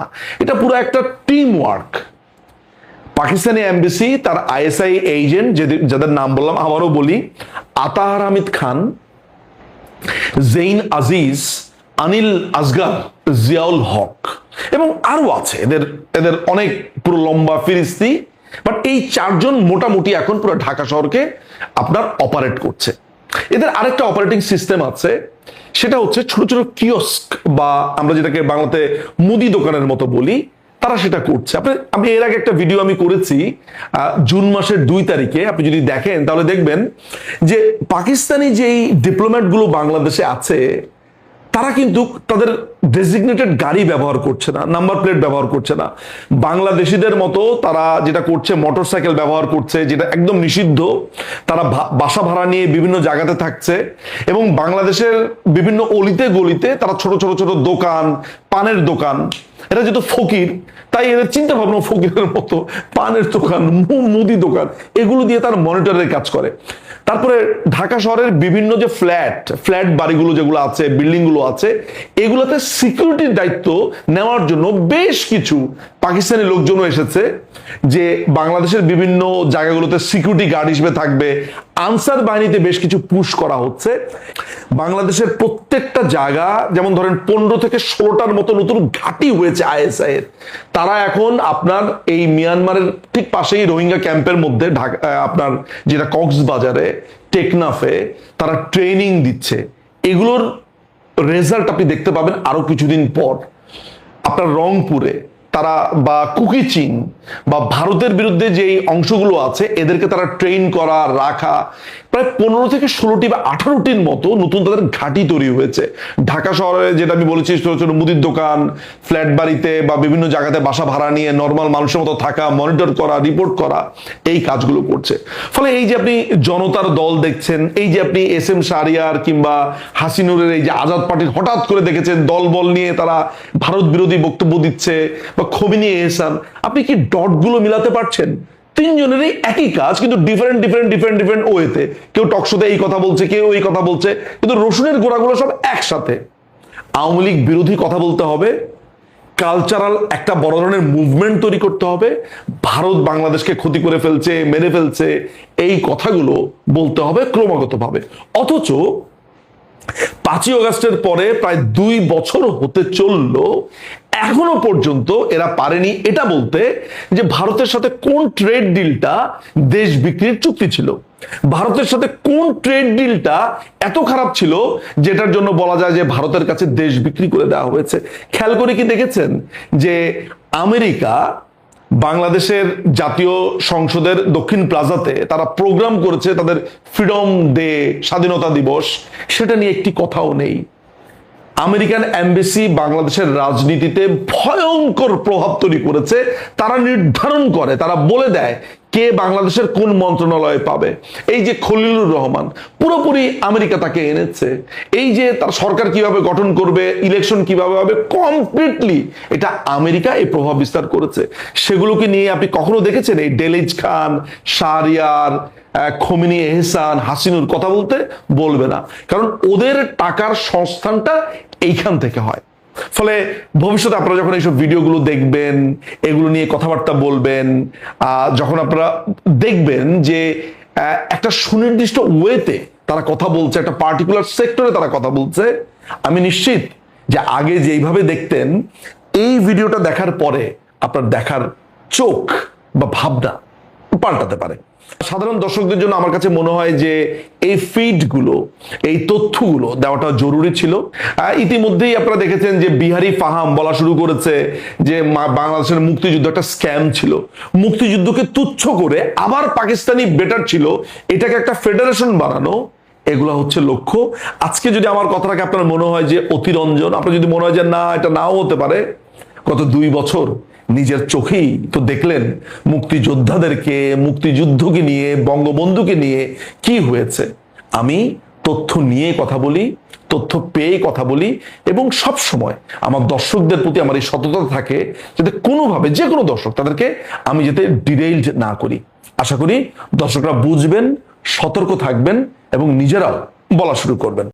এটা পুরো একটা টিম ওয়ার্ক। পাকিস্তানি এমবেসি তার আইএসআই এজেন্ট যাদের নাম বললাম, আবারও বলি, আতাহার হামিদ খান, জেইন আজিজ, আনিল আসগার, জিয়াউল হক এবং আরো আছে, এদের অনেক পুরো লম্বা ফিরিস্তি। বাট এই চারজন মোটামুটি এখন পুরো ঢাকা শহরকে আপনার অপারেট করছে। এদের আরেকটা অপারেটিং সিস্টেম আছে, সেটা হচ্ছে ছোট ছোট কিওস্ক বা আমরা যেটাকে বাংলাতে মুদি দোকানের মতো বলি, তারা সেটা করছে। আমি এর আগে একটা ভিডিও আমি করেছি জুন মাসের 2 তারিখে, আপনি যদি দেখেন তাহলে দেখবেন যে পাকিস্তানি যেই ডিপ্লোম্যাট গুলো বাংলাদেশে আছে তারা কিন্তু তাদের ডেজিগনেটেড গাড়ি ব্যবহার করছে না, নাম্বার প্লেট ব্যবহার করছে না। বাংলাদেশিদের মতো তারা যেটা করছে মোটরসাইকেল ব্যবহার করছে, যেটা একদম নিষিদ্ধ। তারা বাসা ভাড়া নিয়ে বিভিন্ন জায়গাতে থাকছে এবং বাংলাদেশের বিভিন্ন অলিতে গলিতে তারা ছোট ছোট ছোট দোকান, পানের দোকান, এরা যেহেতু ফকির তাই এদের চিন্তা ভাবনা ফকিরের মতো, পানের দোকান, মুদি দোকান, এগুলো দিয়ে তার মনিটরের কাজ করে। তারপরে ঢাকা শহরের বিভিন্ন যে ফ্ল্যাট বাড়িগুলো যেগুলো আছে, বিল্ডিং গুলো আছে, এগুলোতে সিকিউরিটির দায়িত্ব নেওয়ার জন্য বেশ কিছু পাকিস্তানি লোকজনও এসেছে, যে বাংলাদেশের বিভিন্ন জায়গাগুলোতে সিকিউরিটি গার্ড হিসেবে থাকবে। আনসার বাহিনীতে বেশ কিছু পুশ করা হচ্ছে। বাংলাদেশের প্রত্যেকটা জায়গা, যেমন ধরেন 15 থেকে 16টার মতো নতুন ঘাঁটি হয়েছে আইএসআই এর। তারা এখন আপনার এই মিয়ানমারের ঠিক পাশেই রোহিঙ্গা ক্যাম্পের মধ্যে আপনার যেটা কক্সবাজারে, টেকনাফে তারা ট্রেনিং দিচ্ছে। এগুলোর রেজাল্ট আপনি দেখতে পাবেন আরো কিছুদিন পর। আপনার রংপুরে তারা বা কুকিচিং বা ভারতের বিরুদ্ধে যেই অংশগুলো আছে এদেরকে তারা ট্রেন করা, রাখা, প্রায় 15 থেকে 16টি বা 18টির মতো নতুন তাদের ঘাঁটি তৈরি হয়েছে। ঢাকা শহরে যেটা আমি বলেছি, ছোট ছোট মুদির দোকান, ফ্ল্যাট বাড়িতে বা বিভিন্ন জায়গাতে বাসা ভাড়া নিয়ে নর্মাল মানুষের মতো থাকা, মনিটর করা, রিপোর্ট করা, এই কাজগুলো করছে। ফলে এই যে আপনি জনতার দল দেখছেন, এই যে আপনি SM শাহরিয়ার কিংবা হাসিনুরের এই যে আজাদ পার্টির হঠাৎ করে দেখেছেন দলবল নিয়ে তারা ভারত বিরোধী বক্তব্য দিচ্ছে, বা খোমেনি এহসান, আপনি কি ডটগুলো মিলাতে পারছেন? তিনজনেরই একই কাজ, কিন্তু ডিফারেন্ট ওয়েতে। কেউ টকশোতে এই কথা বলছে, কেউ এই কথা বলছে, কিন্তু রসুনের গোড়াগুলো সব একসাথে। আওয়ামী লীগ বিরোধী কথা বলতে হবে, কালচারাল একটা বড় ধরনের মুভমেন্ট তৈরি করতে হবে, ভারত বাংলাদেশকে ক্ষতি করে ফেলছে, মেরে ফেলছে, এই কথাগুলো বলতে হবে ক্রমাগতভাবে। অথচ 5ই অগাস্টের পরে প্রায় 2 বছর হতে চললো, এখনো পর্যন্ত এরা পারেনি এটা বলতে যে ভারতের সাথে কোন ট্রেড ডিলটা দেশ বিক্রির চুক্তি ছিল, ভারতের সাথে কোন ট্রেড ডিলটা এত খারাপ ছিল যেটার জন্য বলা যায় যে ভারতের কাছে দেশ বিক্রি করে দেওয়া হয়েছে। খেয়াল করে কি দেখেছেন যে আমেরিকা বাংলাদেশের জাতীয় সংসদের দক্ষিণ প্লাজাতে তারা প্রোগ্রাম করেছে তাদের ফ্রিডম ডে, স্বাধীনতা দিবস, সেটা নিয়ে একটি কথাও নেই। আমেরিকান এমবেসি বাংলাদেশের রাজনীতিতে ভয়ঙ্কর প্রভাব তৈরি করেছে। তারা নির্ধারণ করে, তারা বলে দেয় কে বাংলাদেশের কোন মন্ত্রণালয়ে পাবে। এই যে খলিলুর রহমান, পুরোপুরি আমেরিকা তাকে এনেছে। এই যে তার সরকার কিভাবে গঠন করবে, ইলেকশন কিভাবে হবে, কমপ্লিটলি এটা আমেরিকা এই প্রভাব বিস্তার করেছে। সেগুলোকে নিয়ে আপনি কখনো দেখেছেন এই ডেলিজ খান, শাহরিয়ার, খোমেনি এহসান, হাসিনুর কথা বলবে না, কারণ ওদের টাকার সংস্থানটা এইখান থেকে হয়। ফলে ভবিষ্যতে আপনারা যখন এইসব ভিডিওগুলো দেখবেন, এগুলো নিয়ে কথাবার্তা বলবেন, যখন আপনারা দেখবেন যে একটা সুনির্দিষ্ট ওয়েতে তারা কথা বলছে, একটা পার্টিকুলার সেক্টরে তারা কথা বলছে, আমি নিশ্চিত যে আগে যেইভাবে দেখতেন, এই ভিডিওটা দেখার পরে আপনার দেখার চোখ বা ভাবনা পাল্টাতে পারে। সাধারণ দর্শকদের জন্য আমার কাছে মনে হয় যে এই ফিডগুলো, এই তথ্যগুলো দেওয়াটা জরুরি ছিল। ইতিমধ্যেই আপনারা দেখেছেন যে বিহারি ফাহাম বলা শুরু করেছে যে বাংলাদেশের মুক্তিযুদ্ধ একটা স্ক্যাম ছিল, মুক্তিযুদ্ধকে তুচ্ছ করে আবার পাকিস্তানি বেটার ছিল, এটাকে একটা ফেডারেশন বানানো, এগুলো হচ্ছে লক্ষ্য। আজকে যদি আমার কথাটাকে আপনার মনে হয় যে অতিরঞ্জন, আপনার যদি মনে হয় যে না এটা নাও হতে পারে, গত 2 বছর নিজের চোখেই তো দেখলেন মুক্তিযোদ্ধাদেরকে, মুক্তিযুদ্ধকে নিয়ে, বঙ্গবন্ধুকে নিয়ে কি হয়েছে। আমি তথ্য নিয়ে কথা বলি, তথ্য পেয়ে কথা বলি, এবং সব সময় আমার দর্শকদের প্রতি আমার এই সততা থাকে যাতে কোনোভাবে, যে কোনো দর্শক, তাদেরকে আমি যাতে ডিরেইলড না করি। আশা করি দর্শকরা বুঝবেন, সতর্ক থাকবেন এবং নিজেরাও বলা শুরু করবেন।